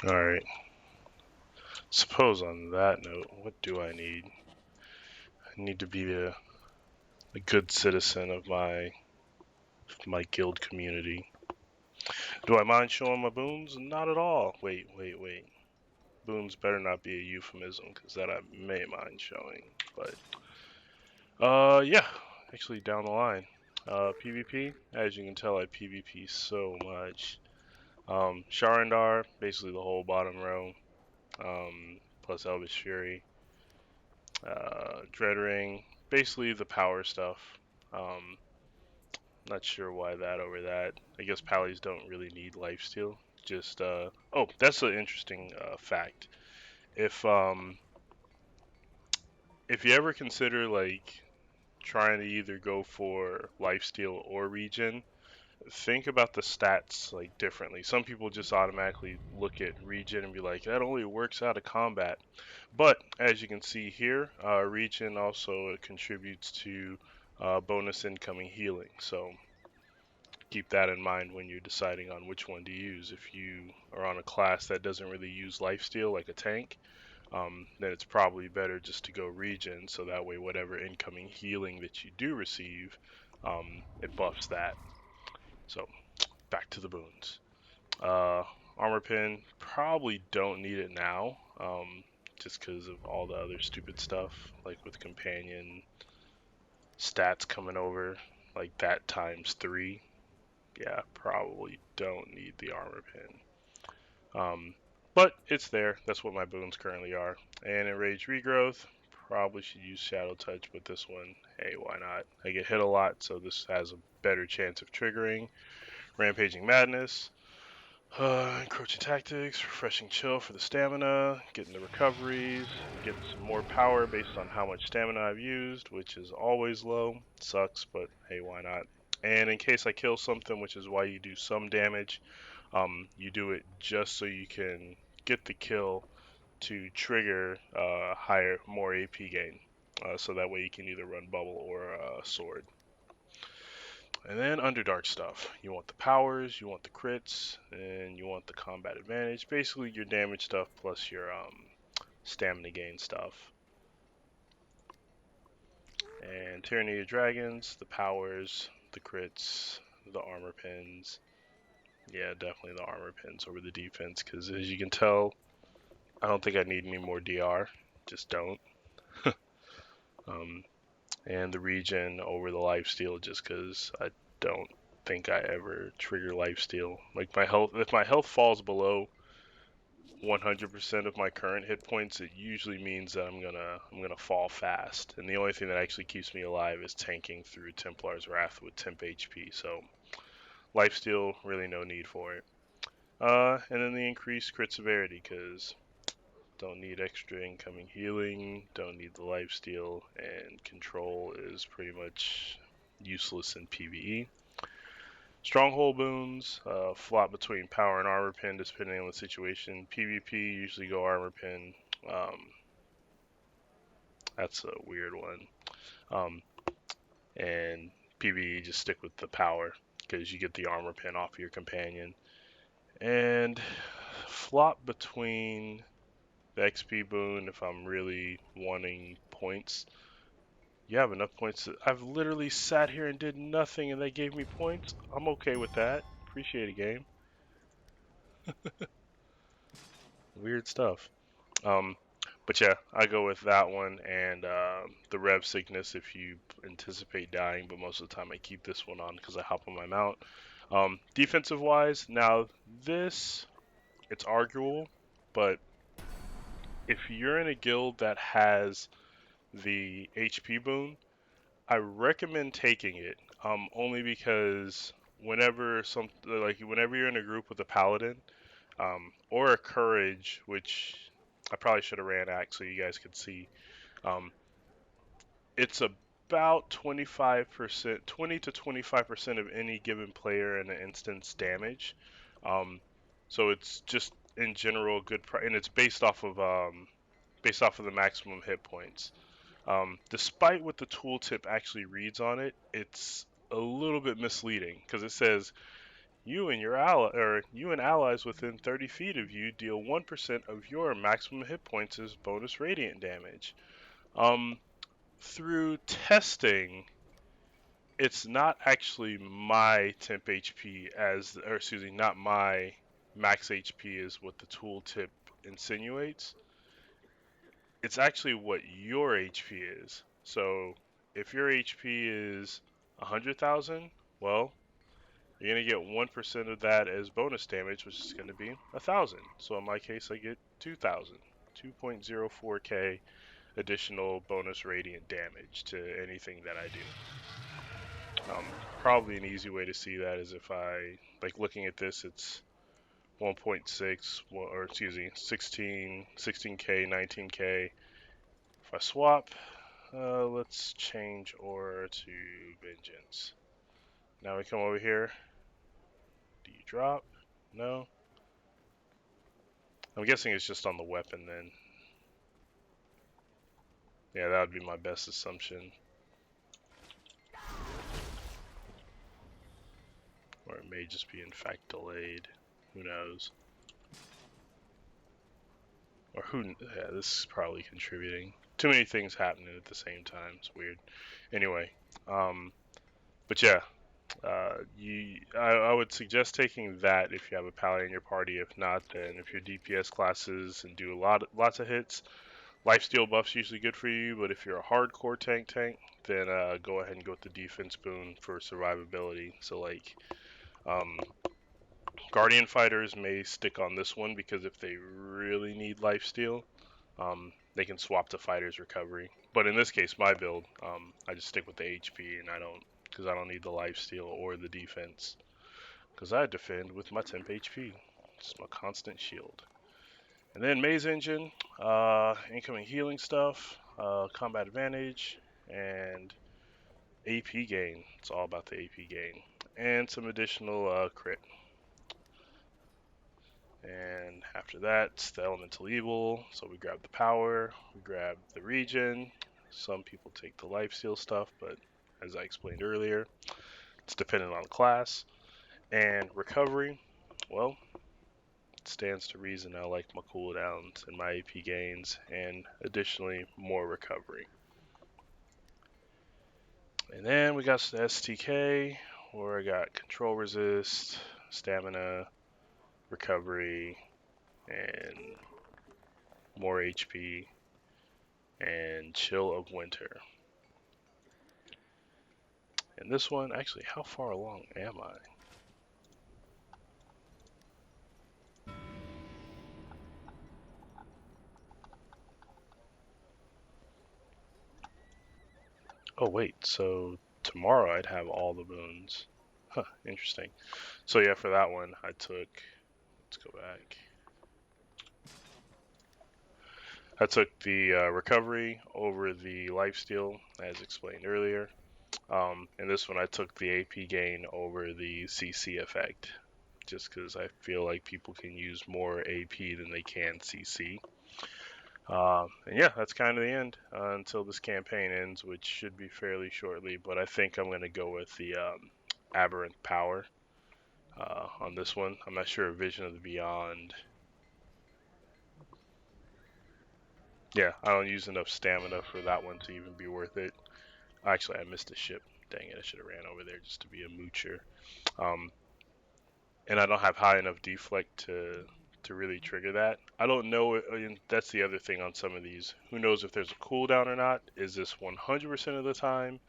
Alright. Suppose on that note, what do I need? I need to be a good citizen of my guild community. Do I mind showing my boons? Not at all. Wait. Boons better not be a euphemism, because that I may mind showing. But, yeah. Actually, down the line. PvP, as you can tell, I PvP so much. Sharandar, basically the whole bottom row, plus Elvish Fury. Dreadring, basically the power stuff. Um, Not sure why that over that. I guess Pallies don't really need lifesteal. Just oh, that's an interesting fact. If um if you ever consider like trying to either go for lifesteal or regen, think about the stats like differently. Some people just automatically look at regen and be like, that only works out of combat. But as you can see here, regen also contributes to bonus incoming healing. So keep that in mind when you're deciding on which one to use. If you are on a class that doesn't really use lifesteal like a tank, then it's probably better just to go regen, so that way whatever incoming healing that you do receive, it buffs that. So back to the boons. Uh, Armor pin, probably don't need it now, just because of all the other stupid stuff, like with companion stats coming over, like that times 3. Yeah, probably don't need the armor pin. But it's there. That's what my boons currently are. And in Rage Regrowth, probably should use Shadow Touch, but this one, hey, why not? I get hit a lot, so this has a better chance of triggering. Rampaging Madness, encroaching tactics, refreshing chill for the stamina, getting the recoveries, getting some more power based on how much stamina I've used, which is always low. Sucks, but hey, why not? And in case I kill something, which is why you do some damage, you do it just so you can get the kill to trigger more AP gain. So that way you can either run bubble or sword. And then Underdark stuff. You want the powers, you want the crits, and you want the combat advantage. Basically your damage stuff plus your stamina gain stuff. And Tyranny of Dragons, the powers, the crits, the armor pins. Yeah, definitely the armor pins over the defense, because as you can tell, I don't think I need any more DR. Just don't. um, and the regen over the lifesteal, just because I don't think I ever trigger lifesteal. Like my health, if my health falls below 100% of my current hit points, it usually means that I'm gonna fall fast. And the only thing that actually keeps me alive is tanking through Templar's Wrath with temp HP. So lifesteal, really no need for it. And then the increased crit severity, because don't need extra incoming healing, don't need the lifesteal, and control is pretty much useless in PvE. Stronghold boons, flop between power and armor pin depending on the situation. PvP usually go armor pin. Um, that's a weird one. And PvE just stick with the power because you get the armor pin off your companion. And flop between the XP boon if I'm really wanting points. You have enough points. I've literally sat here and did nothing and they gave me points. I'm okay with that. Appreciate it, game. Weird stuff. Um, but yeah, I go with that one and the Rev Sickness if you anticipate dying, but most of the time I keep this one on because I hop on my mount. Defensive wise, now this, it's arguable, but if you're in a guild that has the HP boon, I recommend taking it. Only because whenever you're in a group with a paladin, or a courage, which I probably should have ran axe so you guys could see. Um, it's about 25%, 20 to 25% of any given player in an instance damage. Um, so it's just in general a good and it's based off of the maximum hit points. Despite what the tooltip actually reads on it, it's a little bit misleading because it says you and allies within 30 feet of you deal 1% of your maximum hit points as bonus radiant damage. Um, Through testing, it's not actually my temp HP or excuse me, not my max HP is what the tooltip insinuates. It's actually what your HP is. So if your HP is 100,000, well, you're gonna get 1% of that as bonus damage, which is gonna be 1,000. So in my case, I get 2,000, 2.04k additional bonus radiant damage to anything that I do. Probably an easy way to see that is if I like looking at this, it's 1.6 or excuse me, 16k, 19k. If I swap, let's change or to vengeance. Now we come over here. Do you drop? No. I'm guessing it's just on the weapon then. Yeah, that would be my best assumption. Or it may just be in fact delayed. Who knows? Or yeah, this is probably contributing. Too many things happening at the same time. It's weird. Anyway, but yeah, I would suggest taking that if you have a paladin in your party. If not, then if you're DPS classes and do lots of hits, lifesteal buff's usually good for you. But if you're a hardcore tank, then go ahead and go with the defense boon for survivability. So like, um, Guardian fighters may stick on this one because if they really need lifesteal, they can swap to fighter's recovery. But in this case, my build, I just stick with the HP and because I don't need the lifesteal or the defense. Because I defend with my temp HP. It's my constant shield. And then Maze Engine, incoming healing stuff, combat advantage, and AP gain. It's all about the AP gain. And some additional crit. And after that, it's the elemental evil. So we grab the power, we grab the regen. Some people take the lifesteal stuff, but as I explained earlier, it's dependent on the class. And recovery, well, it stands to reason I like my cooldowns and my AP gains, and additionally more recovery. And then we got the STK, where I got control resist, stamina, recovery, and more HP, and Chill of Winter. And this one, actually, how far along am I? Oh wait, so tomorrow I'd have all the boons. Huh, interesting. So yeah, for that one, let's go back. I took the recovery over the lifesteal, as explained earlier. And this one I took the AP gain over the CC effect, just because I feel like people can use more AP than they can CC. And yeah, that's kind of the end until this campaign ends, which should be fairly shortly. But I think I'm going to go with the Aberrant Power on this one. I'm not sure Vision of the Beyond. Yeah, I don't use enough stamina for that one to even be worth it. Actually, I missed a ship. Dang it, I should have ran over there just to be a moocher. And I don't have high enough deflect to really trigger that. I don't know. And that's the other thing on some of these. Who knows if there's a cooldown or not? Is this 100% of the time?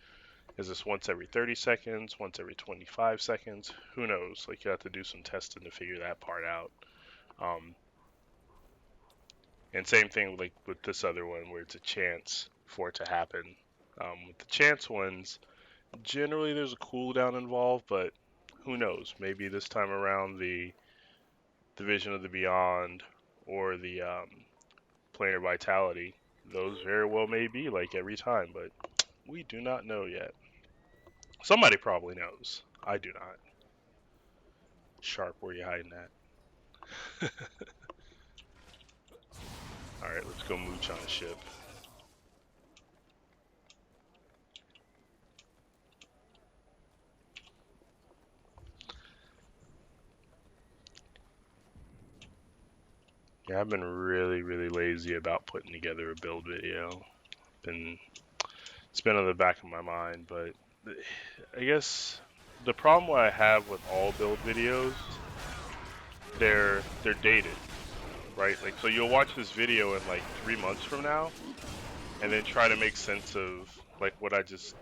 Is this once every 30 seconds? Once every 25 seconds? Who knows? Like you have to do some testing to figure that part out. Um, And same thing like with this other one where it's a chance for it to happen. With the chance ones, generally there's a cooldown involved, but who knows? Maybe this time around the Division of the Beyond or the Planar Vitality, those very well may be like every time, but we do not know yet. Somebody probably knows. I do not. Sharp, where you hiding at? Alright, let's go mooch on a ship. Yeah, I've been really lazy about putting together a build video. It's been on the back of my mind, but I guess the problem what I have with all build videos, they're dated, right? Like, so you'll watch this video in like 3 months from now, and then try to make sense of like what I just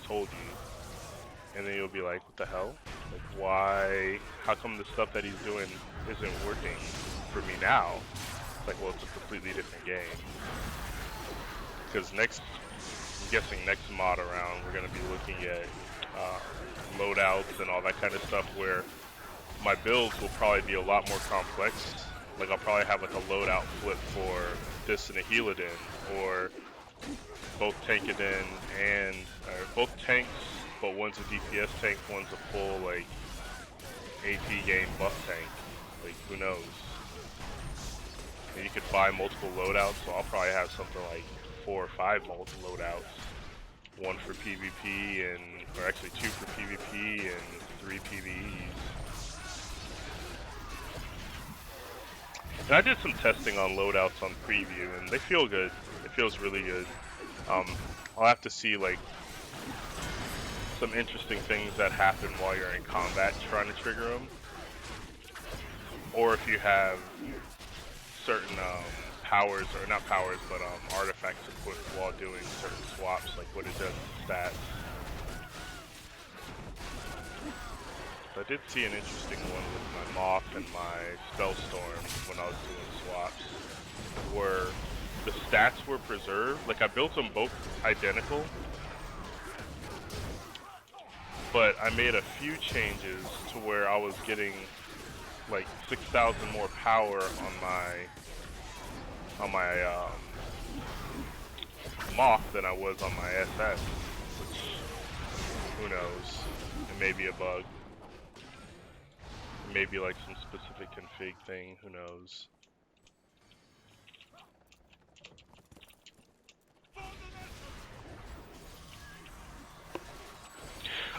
told you, and then you'll be like, what the hell? Like, why? How come the stuff that he's doing isn't working for me now? It's like, well, it's a completely different game. Because I'm guessing next mod around, we're gonna be looking at loadouts and all that kind of stuff, where my builds will probably be a lot more complex. Like, I'll probably have like a loadout flip for this and a Healadin, or both Tankadin and both tanks, but one's a DPS tank, one's a full like AP game buff tank. Like, who knows? And you could buy multiple loadouts, so I'll probably have something like 4 or 5 multiple loadouts. One for PvP, or actually 2 for PvP and 3 PvEs. And I did some testing on loadouts on preview, and they feel good. It feels really good. I'll have to see like some interesting things that happen while you're in combat trying to trigger them, or if you have certain powers, or not powers, but artifacts equipped while doing certain swaps, like what it does to stats. I did see an interesting one with my Moth and my Spellstorm when I was doing swaps, where the stats were preserved. Like, I built them both identical, but I made a few changes to where I was getting like 6,000 more power on my Moth than I was on my SS, which, who knows, it may be a bug. Maybe like some specific config thing, who knows.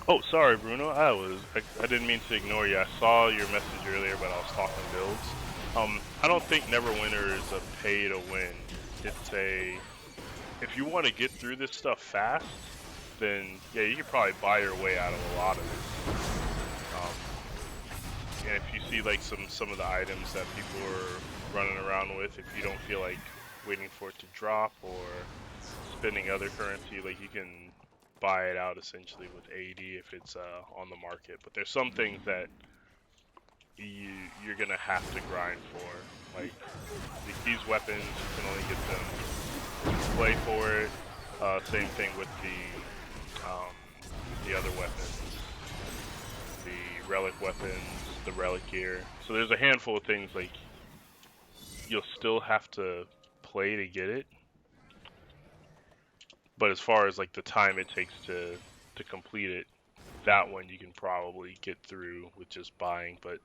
Oh, sorry, Bruno. I didn't mean to ignore you. I saw your message earlier, but I was talking builds. I don't think Neverwinter is a pay to win. It's a, if you want to get through this stuff fast, then yeah, you could probably buy your way out of a lot of it. And if you see like some of the items that people are running around with, if you don't feel like waiting for it to drop or spending other currency, like, you can buy it out essentially with 80 if it's on the market. But there's some things that you're gonna have to grind for. Like these weapons, you can only get them play for it. Same thing with the other weapons, the relic weapons, the relic gear. So there's a handful of things like you'll still have to play to get it. But as far as like the time it takes to complete it, that one you can probably get through with just buying. But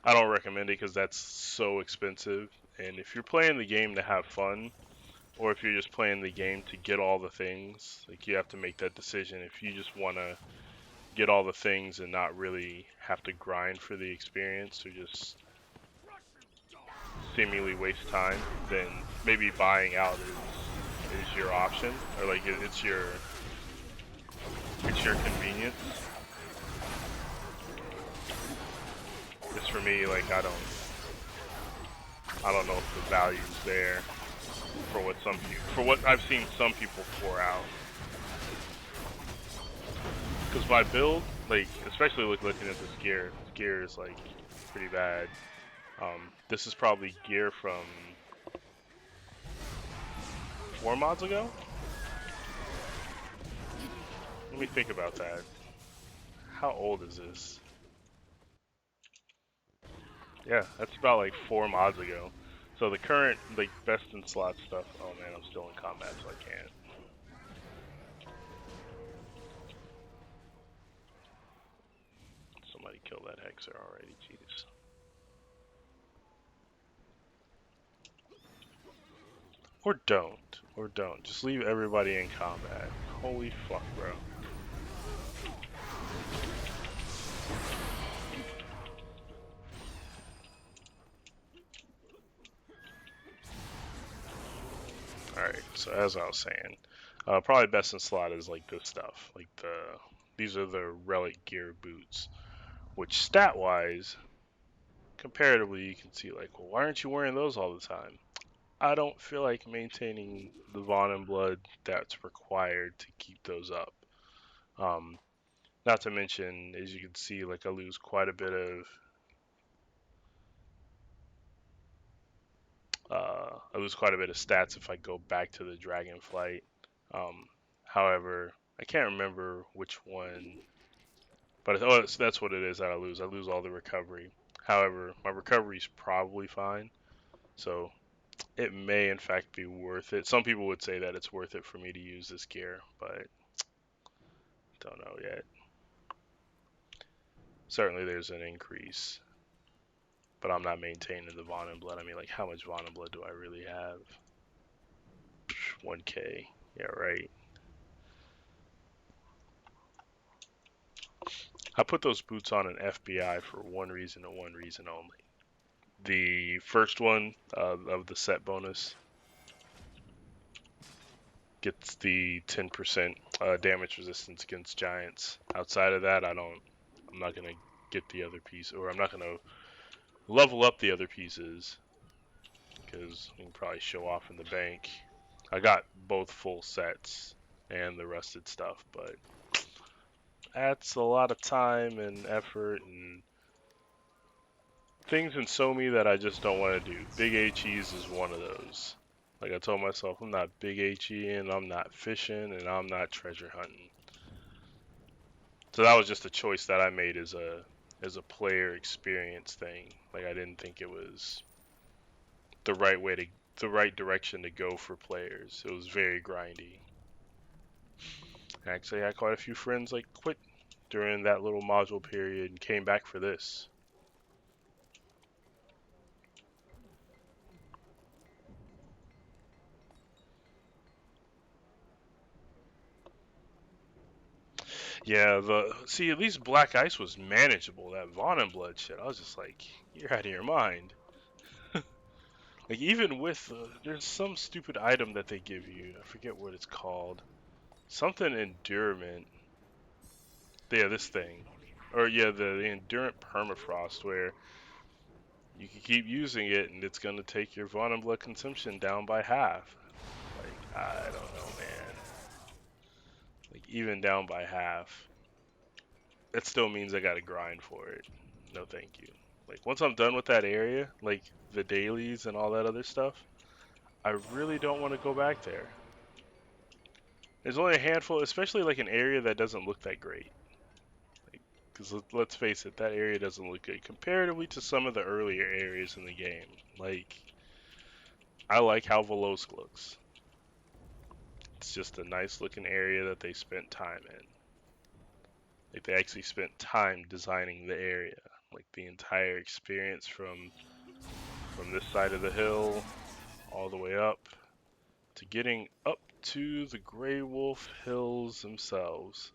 I don't recommend it because that's so expensive. And if you're playing the game to have fun, or if you're just playing the game to get all the things, like, you have to make that decision. If you just want to get all the things and not really have to grind for the experience, or just seemingly waste time, then maybe buying out is your option, or like it's your convenience. Just for me, like, I don't know if the value's there for what I've seen some people pour out. Because my build, like, especially looking at this gear is like pretty bad. This is probably gear from 4 mods ago? Let me think about that. How old is this? Yeah, that's about like 4 mods ago. So the current, like, best in slot stuff. Oh man, I'm still in combat, so I can't. Somebody kill that hexer already, jeez. Or don't. Or don't. Just leave everybody in combat. Holy fuck, bro. Alright, so as I was saying, probably best in slot is like this stuff. Like these are the relic gear boots. Which stat-wise, comparatively, you can see like, well, why aren't you wearing those all the time? I don't feel like maintaining the Vaughn and Blood that's required to keep those up. Not to mention, as you can see, like I lose quite a bit of stats if I go back to the Dragonflight. However, I can't remember which one, but that's what it is that I lose. I lose all the recovery. However, my recovery is probably fine, so it may in fact be worth it. Some people would say that it's worth it for me to use this gear, but don't know yet. Certainly there's an increase, but I'm not maintaining the Vaughn and Blood. I mean, like, how much Vaughn and Blood do I really have? 1k. Yeah, right. I put those boots on an FBI for one reason and one reason only. The first one of the set bonus gets the 10% damage resistance against giants. Outside of that, I'm not gonna get the other piece, or I'm not gonna level up the other pieces because we can probably show off in the bank. I got both full sets and the rusted stuff, but that's a lot of time and effort and things in SoMe that I just don't want to do. Big HEs is one of those. Like I told myself, I'm not big HE and I'm not fishing and I'm not treasure hunting. So that was just a choice that I made as a player experience thing. Like I didn't think it was the right direction to go for players. It was very grindy. Actually, I had quite a few friends like quit during that little module period and came back for this. Yeah, see at least Black Ice was manageable. That Vaughn and Blood shit, I was just like, you're out of your mind. Like even with there's some stupid item that they give you. I forget what it's called. Something endurement. Yeah, this thing. Or yeah, the endurant permafrost where you can keep using it and it's gonna take your Vaughn and Blood consumption down by half. Like, I don't know, man. Like even down by half. It still means I gotta grind for it. No thank you. Like once I'm done with that area, like the dailies and all that other stuff, I really don't want to go back there. There's only a handful, especially like an area that doesn't look that great. Because let's face it, that area doesn't look good comparatively to some of the earlier areas in the game. Like, I like how Velosk looks. It's just a nice looking area that they spent time in. Like, they actually spent time designing the area. Like, the entire experience from this side of the hill all the way up to getting up to the Grey Wolf Hills themselves.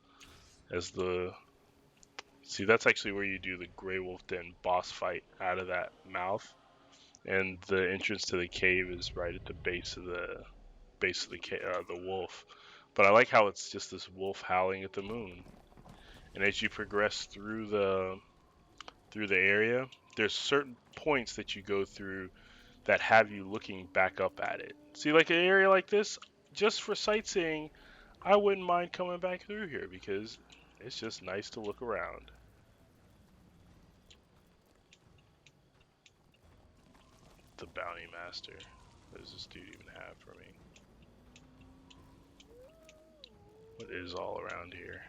See, that's actually where you do the Grey Wolf Den boss fight out of that mouth, and the entrance to the cave is right at the base of the the wolf. But I like how it's just this wolf howling at the moon, and as you progress through the area, there's certain points that you go through that have you looking back up at it. See, like an area like this, just for sightseeing, I wouldn't mind coming back through here because it's just nice to look around. The Bounty Master. What does this dude even have for me? What is all around here?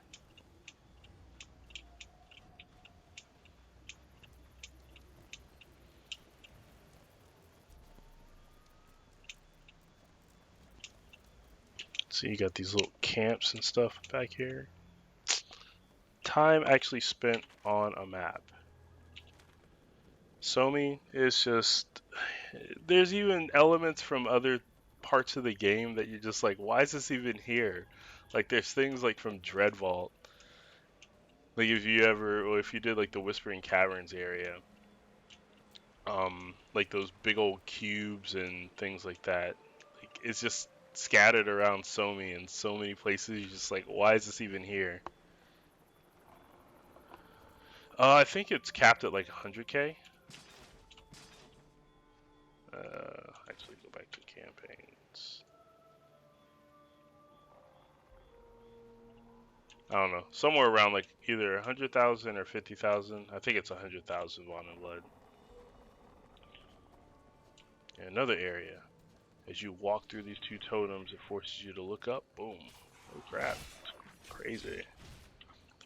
So you got these little camps and stuff back here. Time actually spent on a map. Somi is just, there's even elements from other parts of the game that you're just like, why is this even here? Like there's things like from Dreadvault. Like if you did like the Whispering Caverns area, like those big old cubes and things like that. Like it's just scattered around Somi in so many places. You're just like, why is this even here? I think it's capped at like 100k. Actually, go back to campaigns. I don't know, somewhere around like either 100,000 or 50,000. I think it's 100,000 Bond and Blood. And another area. As you walk through these two totems, it forces you to look up. Boom. Oh crap. It's crazy.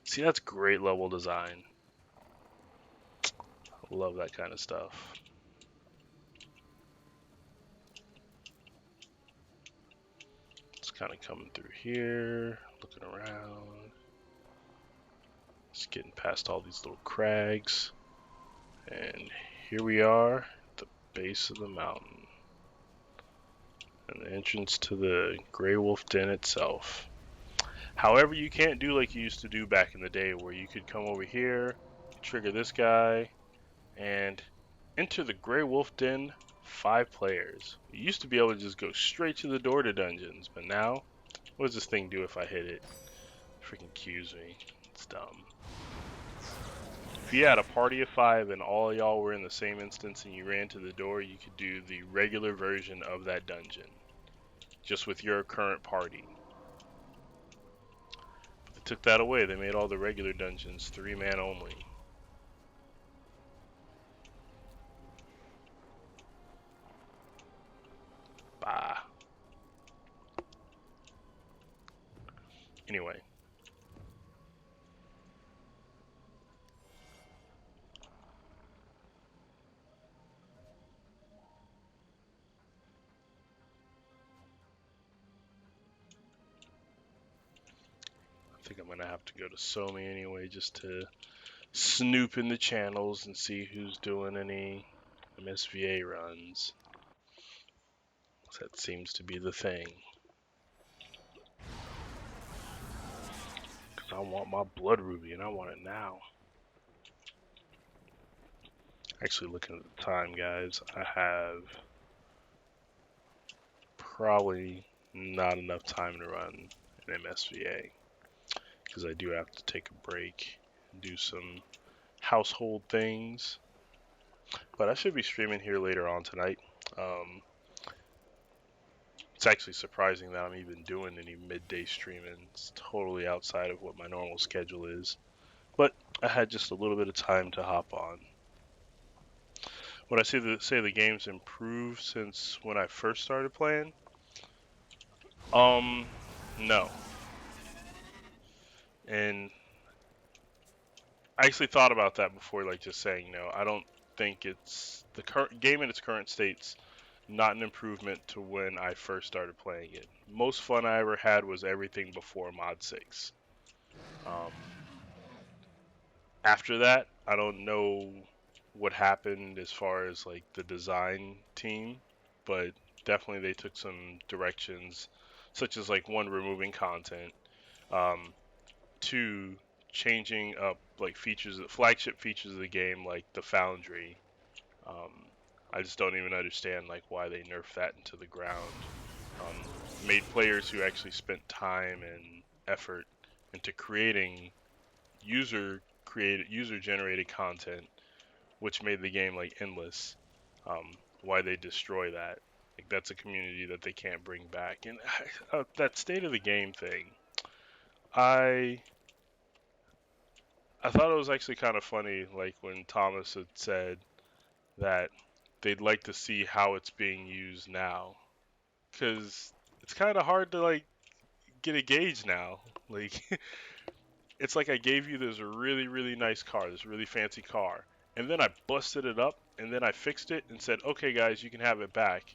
See, that's great level design. I love that kind of stuff. It's kind of coming through here, looking around. Just getting past all these little crags. And here we are at the base of the mountain. And the entrance to the Grey Wolf Den itself. However, you can't do like you used to do back in the day where you could come over here, trigger this guy, and enter the Grey Wolf Den 5 players. You used to be able to just go straight to the door to dungeons, but now, what does this thing do if I hit it? Freaking cues me. It's dumb. If you had a party of 5 and all of y'all were in the same instance and you ran to the door, you could do the regular version of that dungeon, just with your current party. But they took that away. They made all the regular dungeons 3-man only. Bah. Anyway. I think I'm going to have to go to Somi anyway just to snoop in the channels and see who's doing any MSVA runs. That seems to be the thing. Because I want my blood ruby and I want it now. Actually, looking at the time, guys, I have probably not enough time to run an MSVA. Because I do have to take a break and do some household things. But I should be streaming here later on tonight. It's actually surprising that I'm even doing any midday streaming. It's totally outside of what my normal schedule is. But I had just a little bit of time to hop on. Would I say the game's improved since when I first started playing? No. And I actually thought about that before, like just saying no. I don't think it's the current game in its current state's not an improvement to when I first started playing it. Most fun I ever had was everything before Mod 6. After that, I don't know what happened as far as like the design team, but definitely they took some directions, such as like one, removing content, two, changing up like features, flagship features of the game, like the Foundry. I just don't even understand like why they nerfed that into the ground. Made players who actually spent time and effort into creating user generated content, which made the game like endless. Why they destroy that? Like that's a community that they can't bring back. And that state of the game thing, I thought it was actually kind of funny, like when Thomas had said that they'd like to see how it's being used now, because it's kind of hard to like get a gauge now. Like, it's like I gave you this really, really nice car, this really fancy car, and then I busted it up, and then I fixed it and said, okay, guys, you can have it back,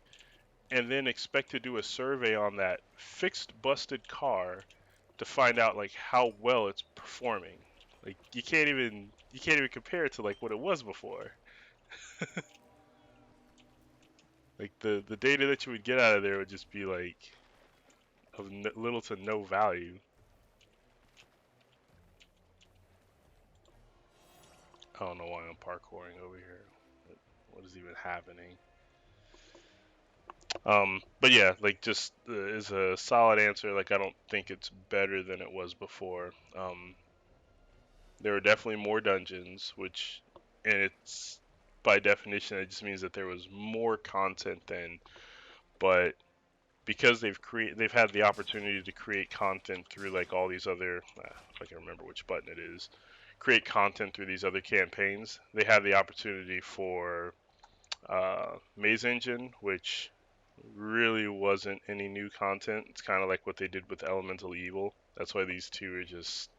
and then expect to do a survey on that fixed, busted car to find out like how well it's performing. Like, you can't even compare it to like what it was before. Like the data that you would get out of there would just be like of little to no value. I don't know why I'm parkouring over here. What is even happening? But yeah, like just is a solid answer. Like I don't think it's better than it was before. There were definitely more dungeons, which, and it's by definition, it just means that there was more content then. But because they've had the opportunity to create content through like all these other, if I can remember which button it is, create content through these other campaigns. They have the opportunity for Maze Engine, which really wasn't any new content. It's kind of like what they did with Elemental Evil. That's why these two are just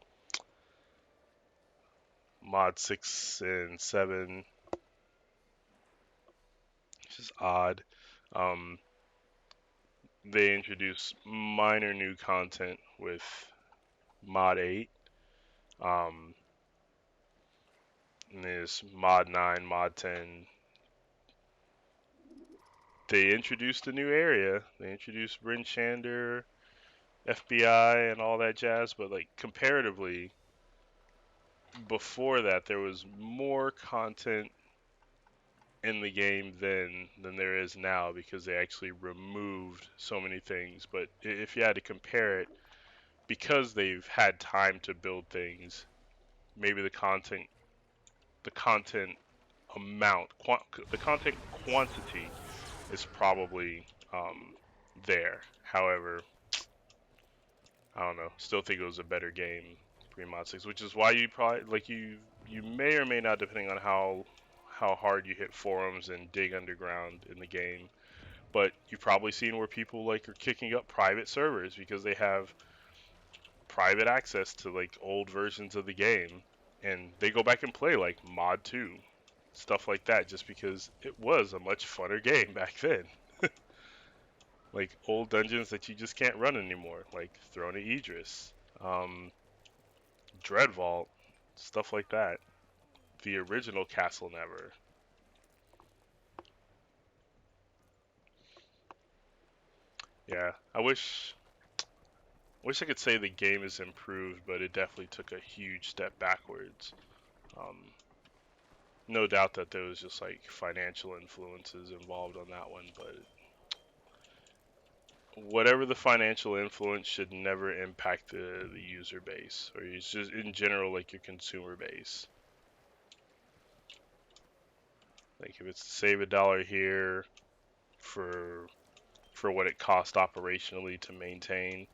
mod 6 and 7. It's just odd. Um, they introduced minor new content with mod 8. Um, and there's mod 9, mod 10. They introduced a new area. They introduced Bryn Shander, FBI, and all that jazz. But like comparatively, before that, there was more content in the game than there is now because they actually removed so many things. But if you had to compare it, because they've had time to build things, maybe the content amount, the content quantity is probably there. However, I don't know. Still think it was a better game pre-mod 6, which is why you probably like you may or may not, depending on how hard you hit forums and dig underground in the game. But you've probably seen where people like are kicking up private servers because they have private access to like old versions of the game, and they go back and play like Mod 2, stuff like that, just because it was a much funner game back then. Like old dungeons that you just can't run anymore, like Throne of Idris, um, Dreadvault, stuff like that. The original Castle Never. Yeah, I wish I could say the game is improved, but it definitely took a huge step backwards. Um, no doubt that there was just like financial influences involved on that one, but whatever the financial influence should never impact the user base, or it's just in general like your consumer base. Like if it's to save $1 here for what it cost operationally to maintain,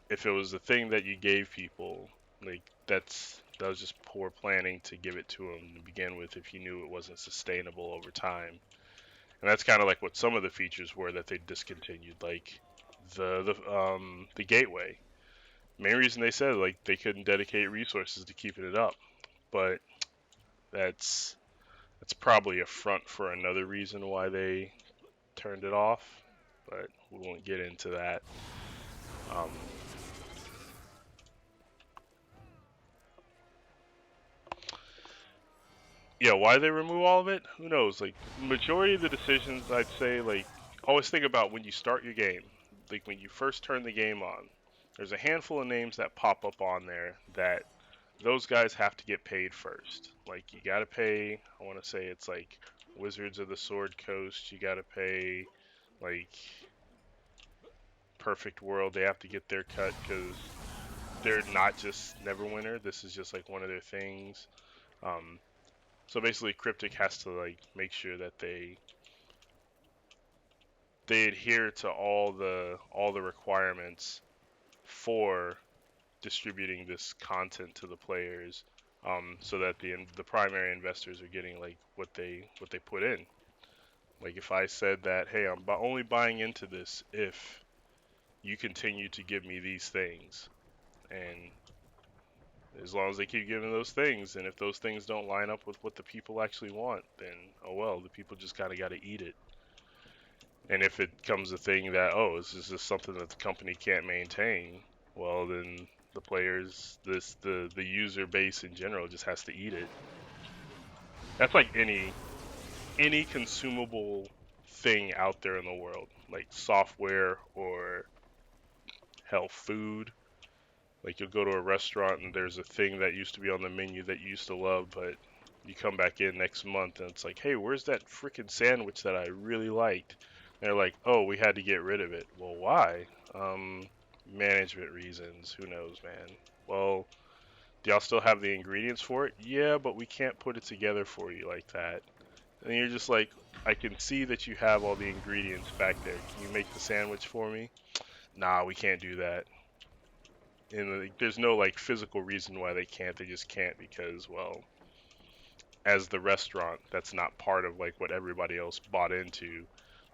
if it was the thing that you gave people, like that was just poor planning to give it to them to begin with if you knew it wasn't sustainable over time. And that's kind of like what some of the features were that they discontinued, like the gateway. Main reason they said like they couldn't dedicate resources to keeping it up, but that's probably a front for another reason why they turned it off. But we won't get into that. Um, yeah, why they remove all of it? Who knows? Like majority of the decisions, I'd say, like always think about when you start your game. Like when you first turn the game on, there's a handful of names that pop up on there that those guys have to get paid first. Like you gotta pay. I want to say it's like Wizards of the Sword Coast. You gotta pay like Perfect World. They have to get their cut because they're not just Neverwinter. This is just like one of their things. Um, so basically, Cryptic has to like make sure that they adhere to all the requirements for distributing this content to the players, so that the primary investors are getting like what they put in. Like if I said that, hey, I'm only buying into this if you continue to give me these things, and as long as they keep giving those things, and if those things don't line up with what the people actually want, then oh well, the people just got to eat it. And if it comes a thing that, oh, this is just something that the company can't maintain, well then the players, the user base in general just has to eat it. That's like any consumable thing out there in the world, like software or hell food. Like you'll go to a restaurant and there's a thing that used to be on the menu that you used to love, but you come back in next month and it's like, hey, where's that freaking sandwich that I really liked? And they're like, oh, we had to get rid of it. Well, why? Management reasons. Who knows, man? Well, do y'all still have the ingredients for it? Yeah, but we can't put it together for you like that. And you're just like, I can see that you have all the ingredients back there. Can you make the sandwich for me? Nah, we can't do that. And like, there's no like physical reason why they can't. They just can't because, well, as the restaurant, that's not part of like what everybody else bought into.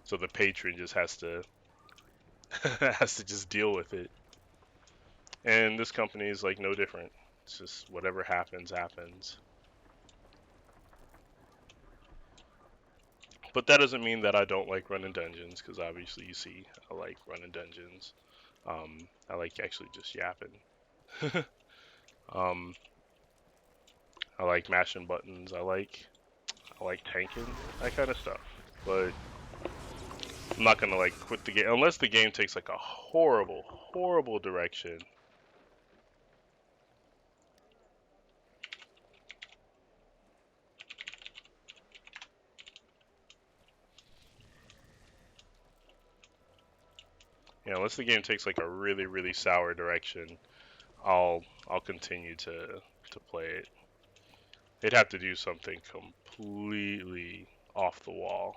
So the patron just has to has to just deal with it. And this company is like no different. It's just whatever happens, happens. But that doesn't mean that I don't like running dungeons, because obviously you see I like running dungeons. I like actually just yapping. um, I like mashing buttons. I like tanking, that kind of stuff. But I'm not gonna like quit the game unless the game takes like a horrible, horrible direction. Yeah, unless the game takes like a really, really sour direction, I'll continue to play it. They'd have to do something completely off the wall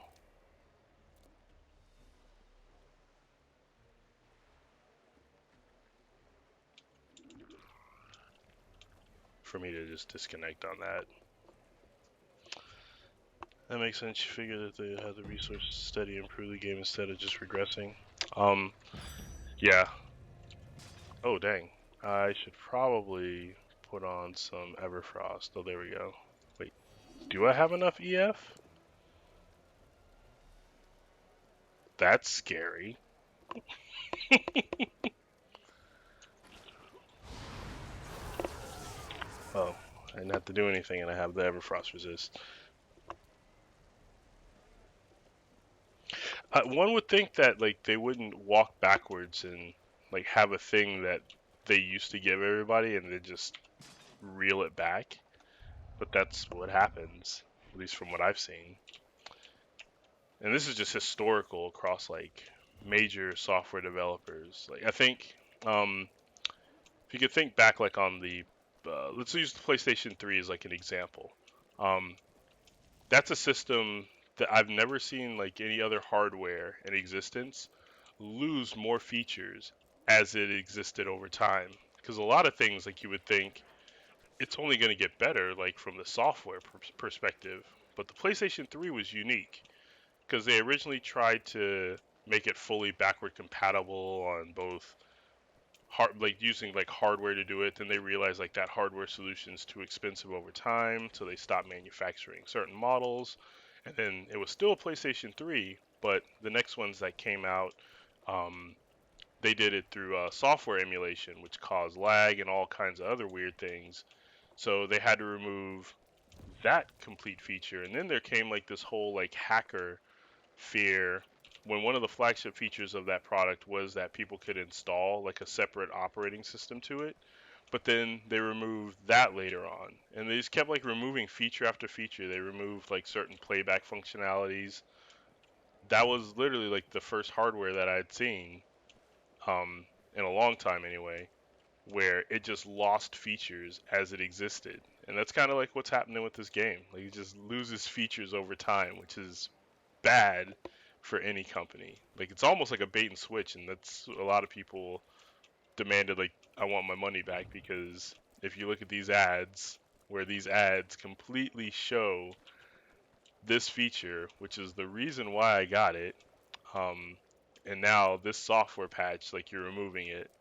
for me to just disconnect on that. That makes sense. You figure that they have the resources to steady improve the game instead of just regressing. Yeah. Oh, dang. I should probably put on some Everfrost. Oh, there we go. Wait, do I have enough EF? That's scary. Oh, I didn't have to do anything and I have the Everfrost resist. One would think that like they wouldn't walk backwards and like have a thing that they used to give everybody and then just reel it back. But that's what happens, at least from what I've seen. And this is just historical across like major software developers. Like I think, if you could think back like on the, let's use the PlayStation 3 as like an example. Um, that's a system that I've never seen like any other hardware in existence lose more features as it existed over time. Because a lot of things like you would think it's only going to get better like from the software perspective, but the PlayStation 3 was unique because they originally tried to make it fully backward compatible on both like using like hardware to do it. Then they realized like that hardware solution is too expensive over time, so they stopped manufacturing certain models. And then it was still a PlayStation 3, but the next ones that came out, um, they did it through software emulation, which caused lag and all kinds of other weird things. So they had to remove that complete feature. And then there came like this whole like hacker fear when one of the flagship features of that product was that people could install like a separate operating system to it. But then they removed that later on. And they just kept like removing feature after feature. They removed like certain playback functionalities. That was literally like the first hardware that I'd seen, in a long time anyway, where it just lost features as it existed. And that's kind of like what's happening with this game. Like it just loses features over time, which is bad for any company. Like it's almost like a bait and switch, and that's a lot of people demanded like I want my money back because if you look at these ads, where these ads completely show this feature, which is the reason why I got it, um, and now this software patch, like you're removing it.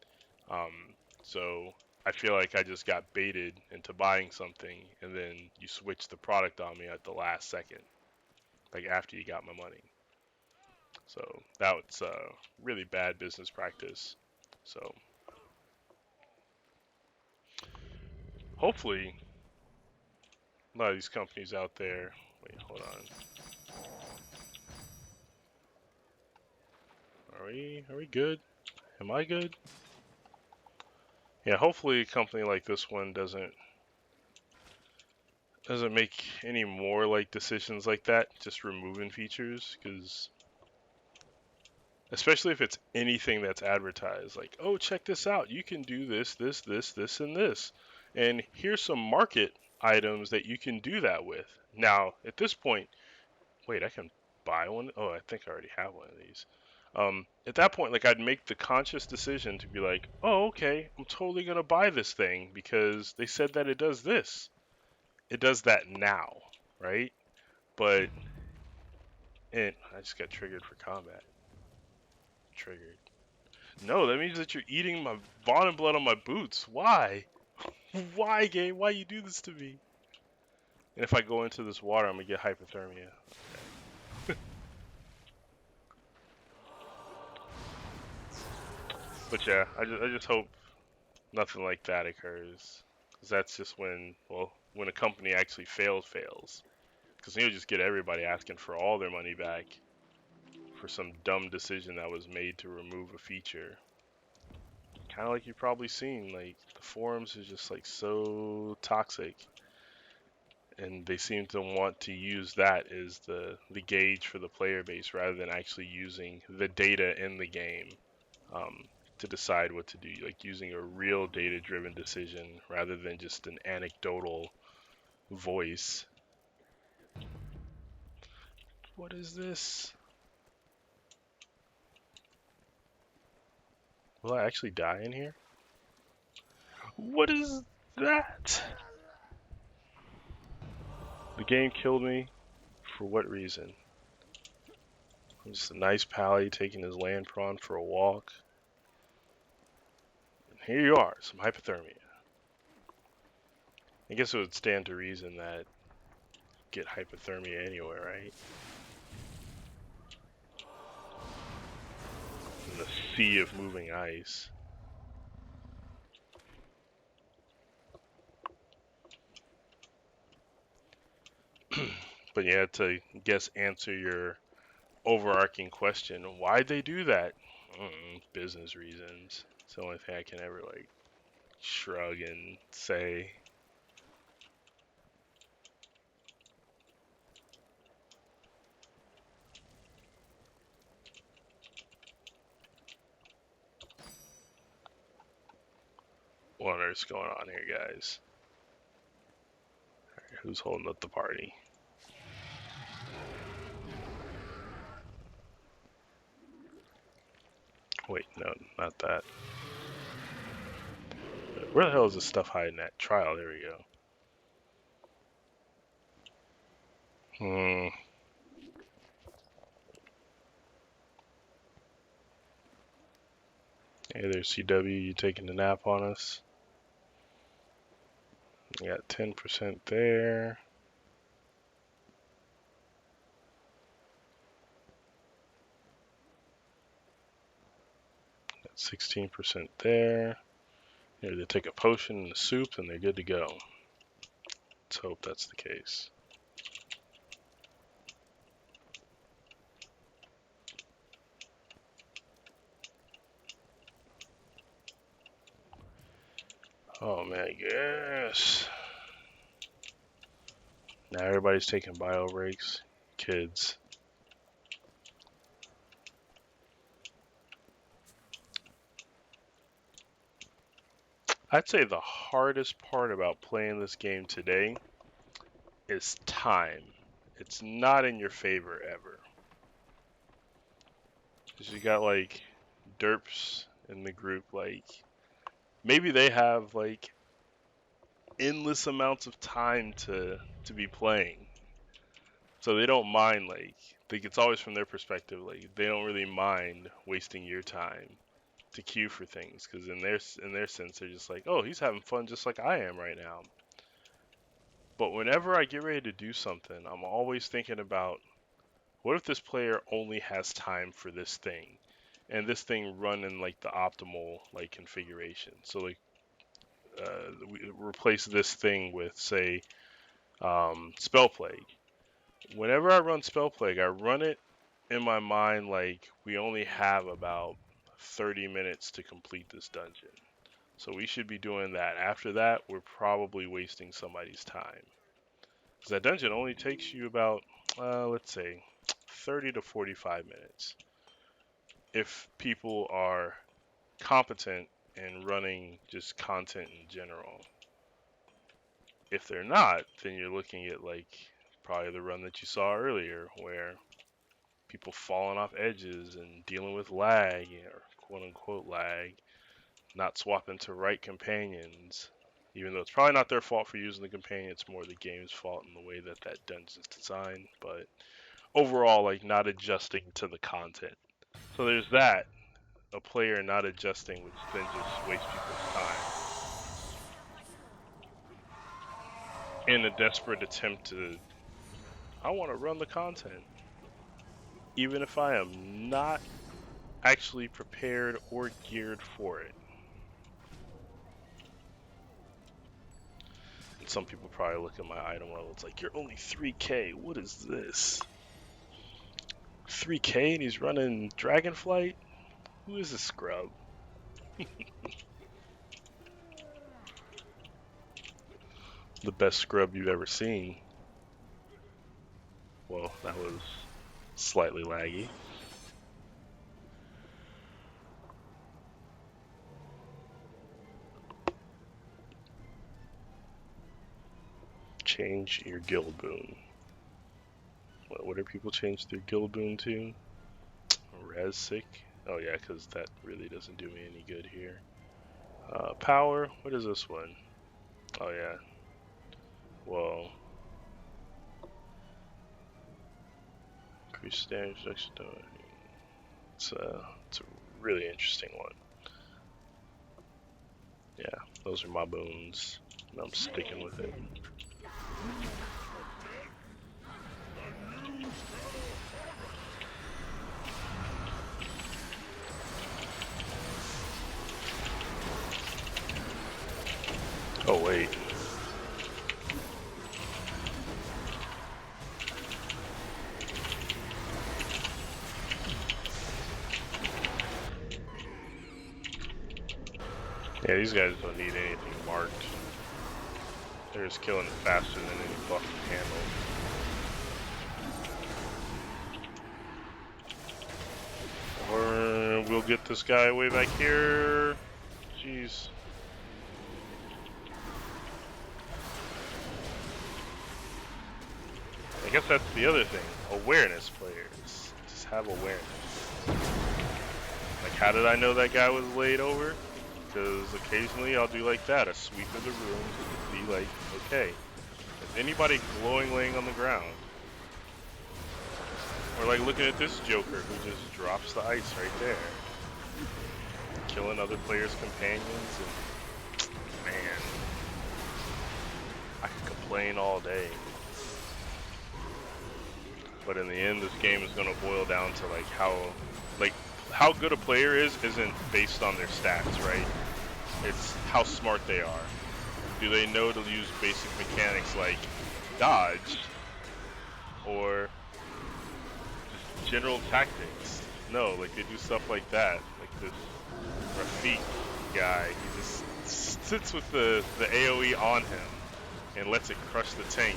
So I feel like I just got baited into buying something, and then you switch the product on me at the last second, like after you got my money. So that's really bad business practice. So hopefully, a lot of these companies out there. Wait, hold on. Are we good? Am I good? Yeah, hopefully a company like this one doesn't make any more like decisions like that, just removing features, because especially if it's anything that's advertised, like, oh, check this out, you can do this, this, this, this, and this, and here's some market items that you can do that with. Now, at this point, wait, I can buy one? Oh, I think I already have one of these. At that point, like, I'd make the conscious decision to be like, oh, okay, I'm totally gonna buy this thing because they said that it does this. It does that now, right? But I just got triggered for combat. Triggered. No, that means that you're eating my Vaughn and blood on my boots. Why? Why, game? Why you do this to me? And if I go into this water, I'm gonna get hypothermia. Okay. But yeah, I just hope nothing like that occurs, because that's just when a company actually fails. Because you'll just get everybody asking for all their money back for some dumb decision that was made to remove a feature. Kind of like you've probably seen, like, the forums is just like so toxic, and they seem to want to use that as the gauge for the player base rather than actually using the data in the game to decide what to do, like using a real data-driven decision rather than just an anecdotal voice. What is this? Will I actually die in here? What is that? The game killed me. For what reason? Just a nice pally taking his land prawn for a walk. And here you are, some hypothermia. I guess it would stand to reason that you get hypothermia anywhere, right? In the sea of moving ice. But yeah, to answer your overarching question, why'd they do that? Business reasons. It's the only thing I can ever like shrug and say. What on earth's going on here, guys? Right, who's holding up the party? Wait, no, not that. Where the hell is this stuff hiding at? Trial, there we go. Hey there, CW, you taking a nap on us? You got 10% there. Got 16% there. Here, they take a potion and a soup and they're good to go. Let's hope that's the case. Oh man, yes. Now everybody's taking bio breaks. Kids. I'd say the hardest part about playing this game today is time. It's not in your favor ever. Because you got like derps in the group, like maybe they have like endless amounts of time to be playing. So they don't mind like like it's always from their perspective. Like they don't really mind wasting your time to queue for things, because in their sense, they're just like, oh, he's having fun just like I am right now. But whenever I get ready to do something, I'm always thinking about, what if this player only has time for this thing, and this thing run in like the optimal like configuration. So like we replace this thing with, say, Spell Plague. Whenever I run Spell Plague, I run it in my mind like we only have about 30 minutes to complete this dungeon. So we should be doing that. After that, we're probably wasting somebody's time. Because that dungeon only takes you about, let's say, 30 to 45 minutes. If people are competent in running just content in general. If they're not, then you're looking at like probably the run that you saw earlier, where people falling off edges and dealing with lag, or quote unquote lag, not swapping to right companions, even though it's probably not their fault for using the companion, it's more the game's fault in the way that that dungeon's designed. But overall, like not adjusting to the content. So there's that, a player not adjusting, which then just wastes people's time. In a desperate attempt to, I want to run the content, even if I am not actually prepared or geared for it. And some people probably look at my item level, it's like, you're only 3k, what is this? 3k and he's running Dragonflight? Who is this scrub? The best scrub you've ever seen. Well, that was slightly laggy. Change your guild boon. What do people change their guild boon to? Res sick? Oh yeah, because that really doesn't do me any good here. Power, what is this one? Oh yeah. Well, increase damage reduction. It's a really interesting one. Yeah, those are my boons, and I'm sticking with it. Oh wait. Yeah, these guys don't need anything marked. They're just killing it faster than any buff can handle. Or we'll get this guy way back here. Jeez. I guess that's the other thing. Awareness players. Just have awareness. Like, how did I know that guy was laid over? Because occasionally I'll do like that, a sweep of the rooms, and be like, okay, is anybody glowing laying on the ground? Or like looking at this Joker who just drops the ice right there. Killing other players' companions, and man, I could complain all day. But in the end, this game is going to boil down to like how good a player isn't based on their stats, right? It's how smart they are. Do they know to use basic mechanics like dodge or just general tactics? No, like they do stuff like that. Like this Rafik guy, he just sits with the AoE on him and lets it crush the tank.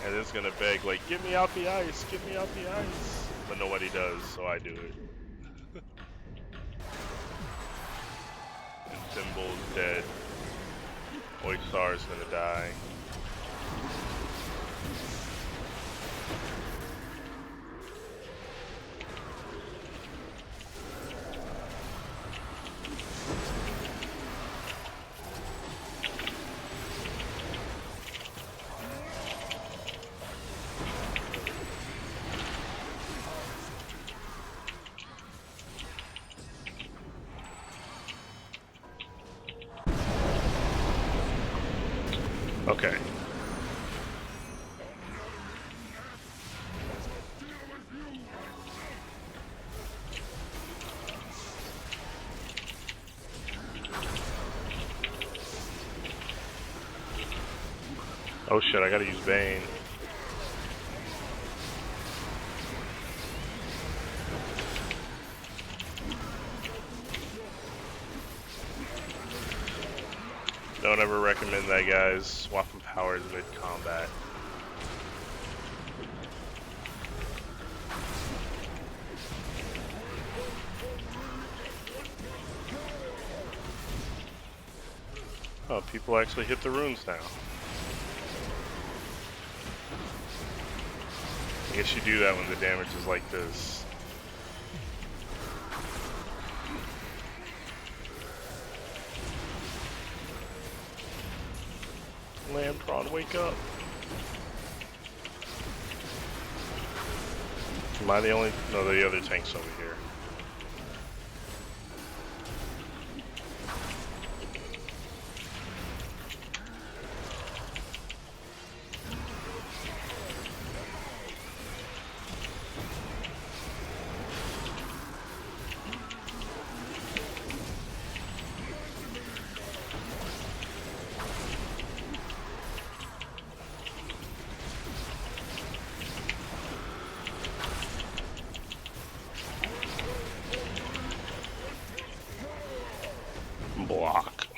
And it's gonna beg like, get me out the ice, get me out the ice. But nobody does, so I do it. And Symbol's dead. Oysar's gonna die. Okay. Oh shit, I gotta use Bane. Don't ever recommend that, guys. Swapping powers mid-combat. Oh, people actually hit the runes now. I guess you do that when the damage is like this. Lampron, wake up. Am I the only... No, the other tank's over here. Block.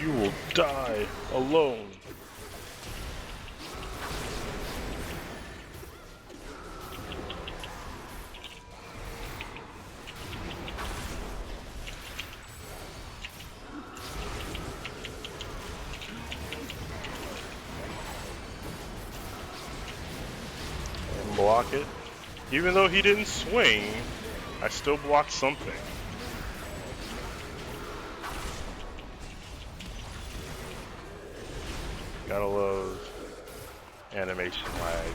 You will die alone. Block it. Even though he didn't swing, I still blocked something. Gotta love animation lag.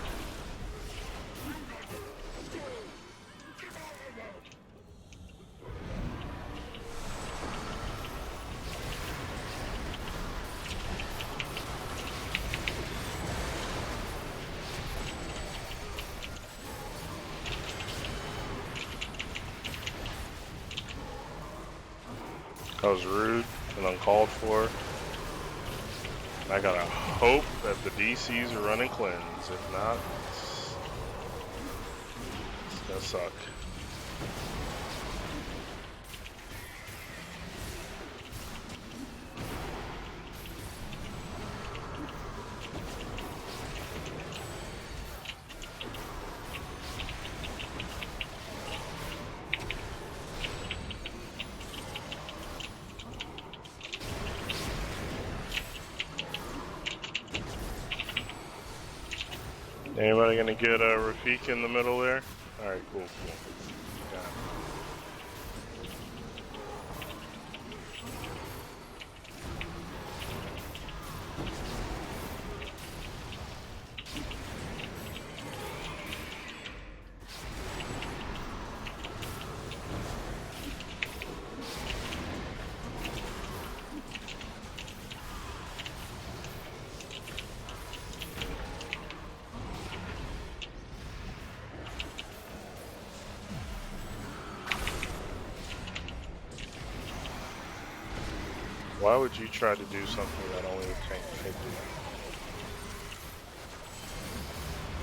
That was rude and uncalled for. I gotta hope that the DCs are running cleanse. If not, it's gonna suck. Anybody gonna get Rafik in the middle there? Alright, cool, cool. Got it. Why would you try to do something that only a tank can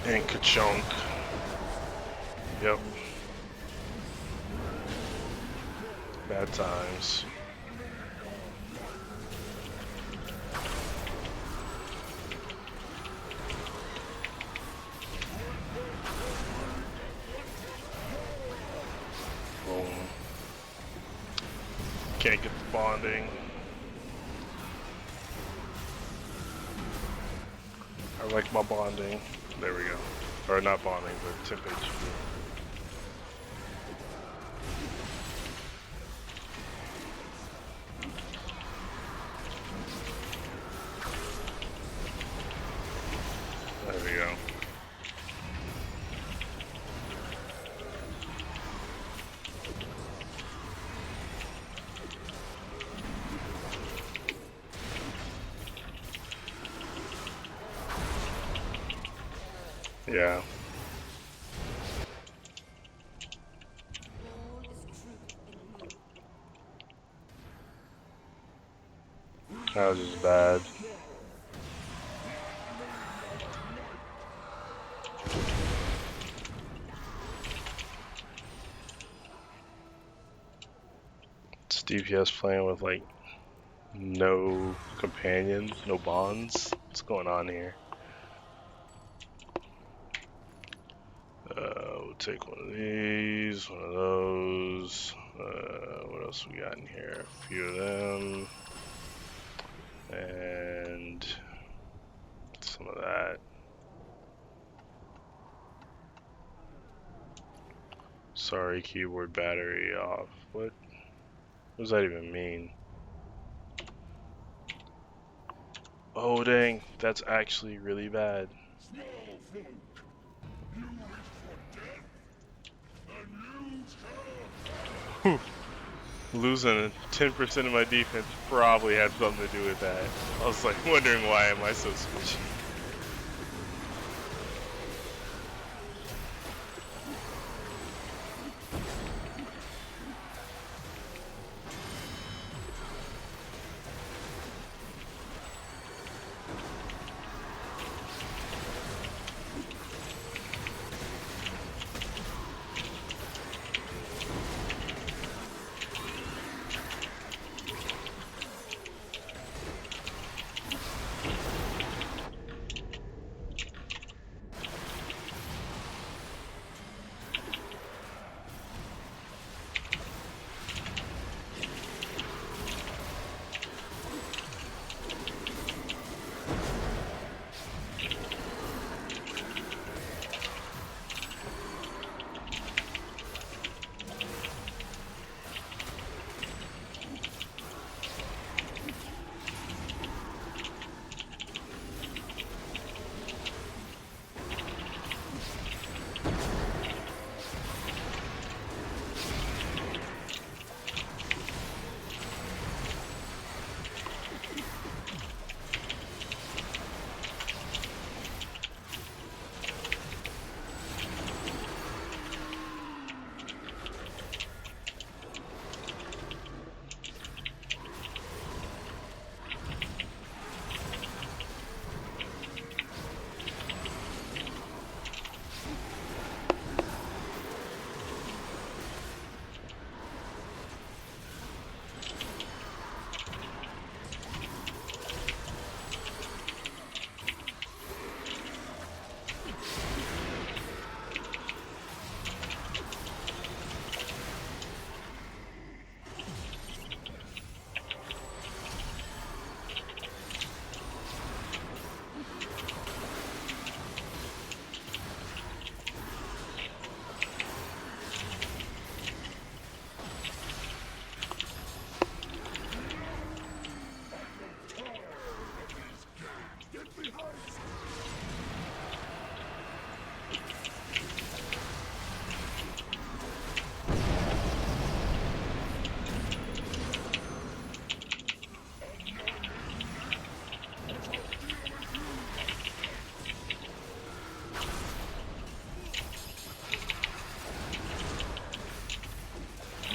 do? And ka-chunk. Yep. Bad times. Boom. Can't get the bonding. I like my bonding. There we go. Or not bonding, but temp HP. Yeah. That was just bad. It's DPS playing with like no companions, no bonds. What's going on here? We'll take one of these, one of those. What else we got in here? A few of them. And some of that. Sorry, keyboard battery off. What does that even mean? Oh dang, that's actually really bad. Losing 10% of my defense probably had something to do with that. I was like wondering why am I so squishy.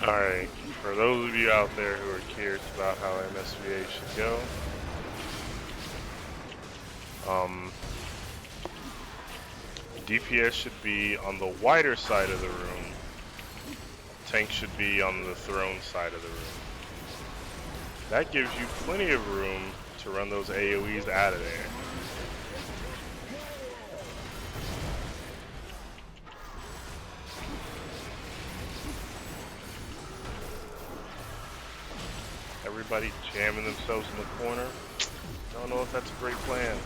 Alright, for those of you out there who are curious about how MSVA should go, DPS should be on the wider side of the room, tank should be on the throne side of the room. That gives you plenty of room to run those AoEs out of there. Everybody jamming themselves in the corner. Don't know if that's a great plan.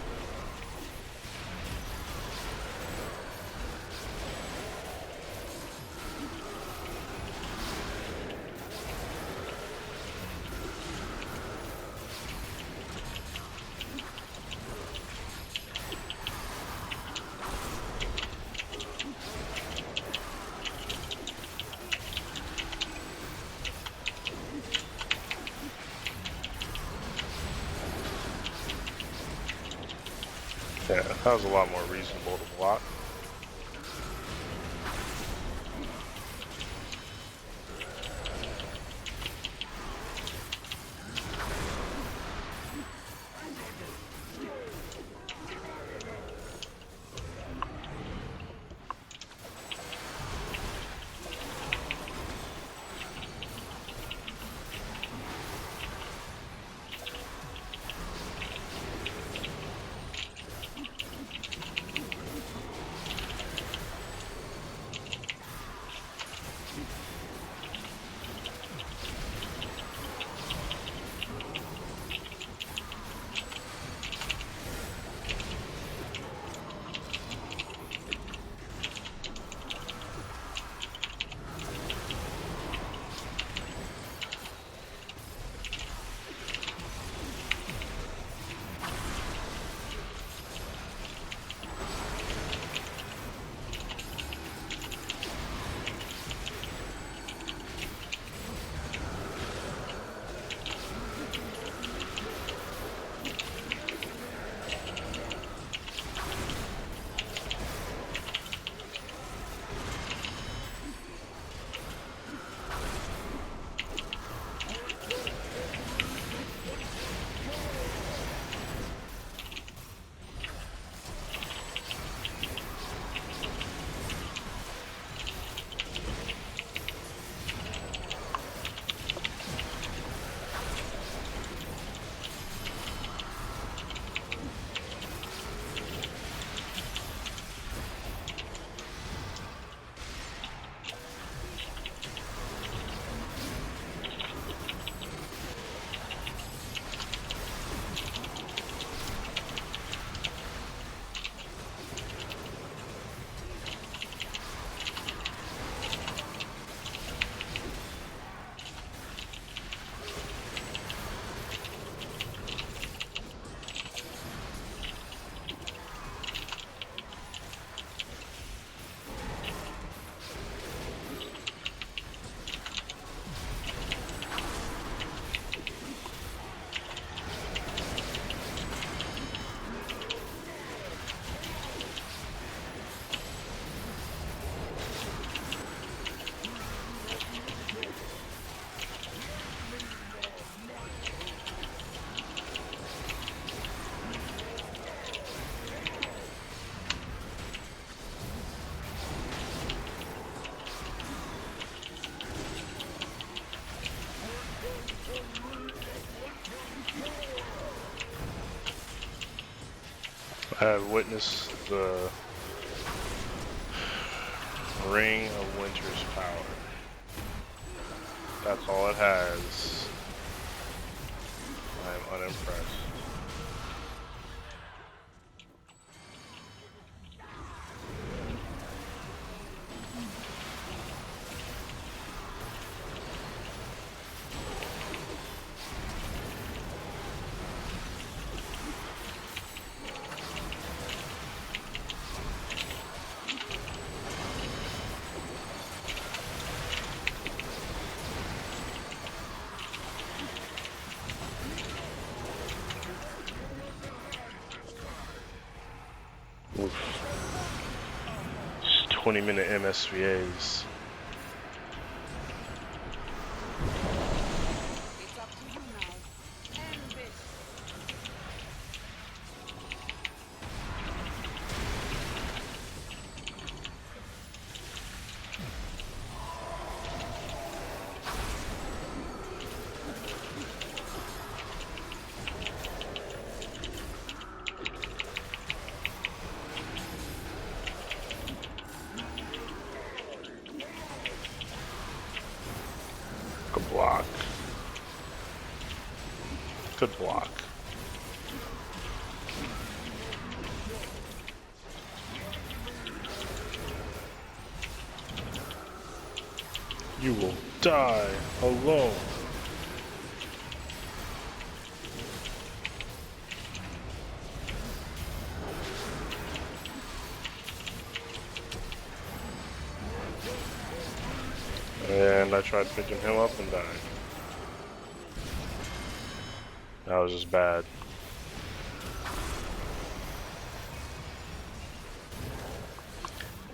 Yeah, that was a lot more reasonable to block. have witnessed the Ring of Winter's power. That's all it has. I am unimpressed. Oof. Just 20-minute MSVAs. It's up to you now. End this. Good block. Good block. You will die alone. And I tried picking him up and died. That was just bad.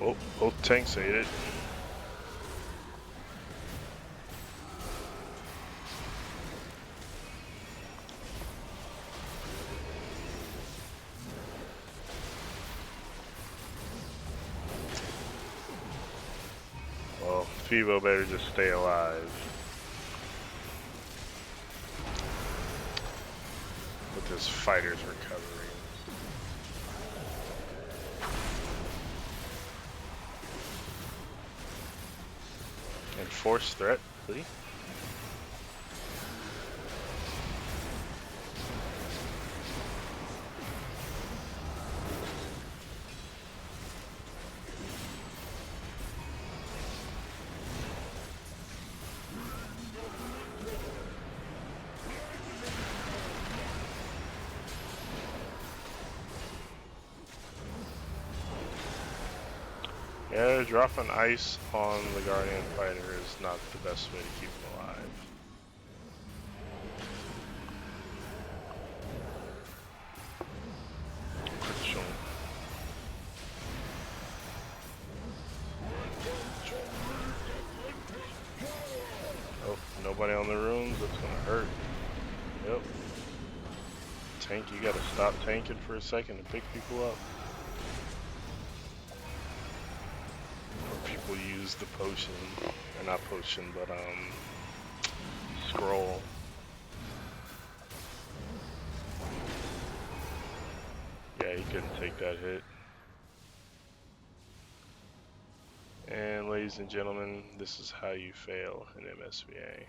Oh, both tanks ate it. Well, Fivo better just stay alive. With his fighters recovering. Enforced threat, really? Yeah, dropping ice on the Guardian fighter is not the best way to keep him alive. Oh, nobody on the runes, that's gonna hurt. Yep. Tank, you gotta stop tanking for a second and pick people up. People use the potion, or not potion, but scroll. Yeah, he couldn't take that hit. And ladies and gentlemen, this is how you fail in MSVA.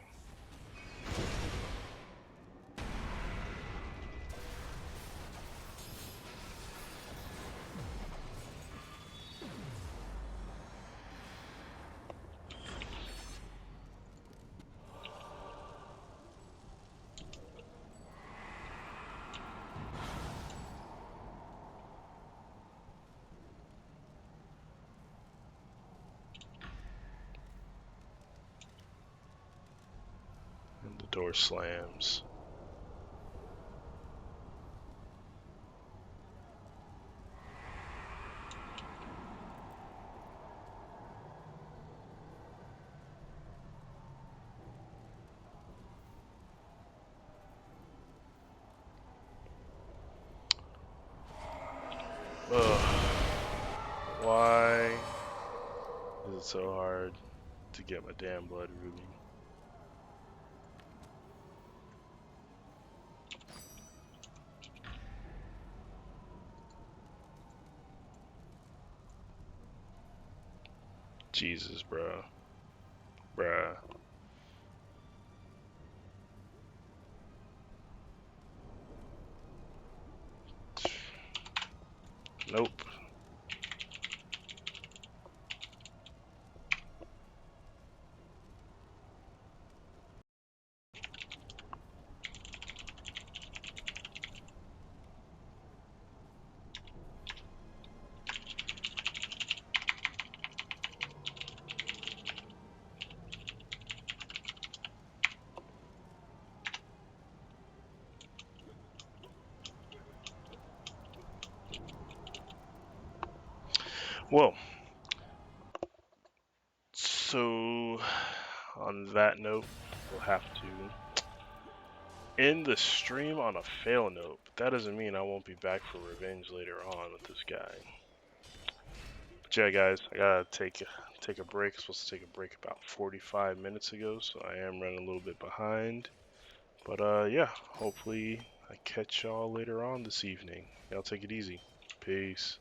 And the door slams. Ugh. Why is it so hard to get my damn blood ruby? Jesus, bruh. Bruh. Nope. Well, so on that note, we'll have to end the stream on a fail note, but that doesn't mean I won't be back for revenge later on with this guy. But yeah, guys, I gotta take a break. I'm supposed to take a break about 45 minutes ago, so I am running a little bit behind. But yeah, hopefully I catch y'all later on this evening. Y'all take it easy. Peace.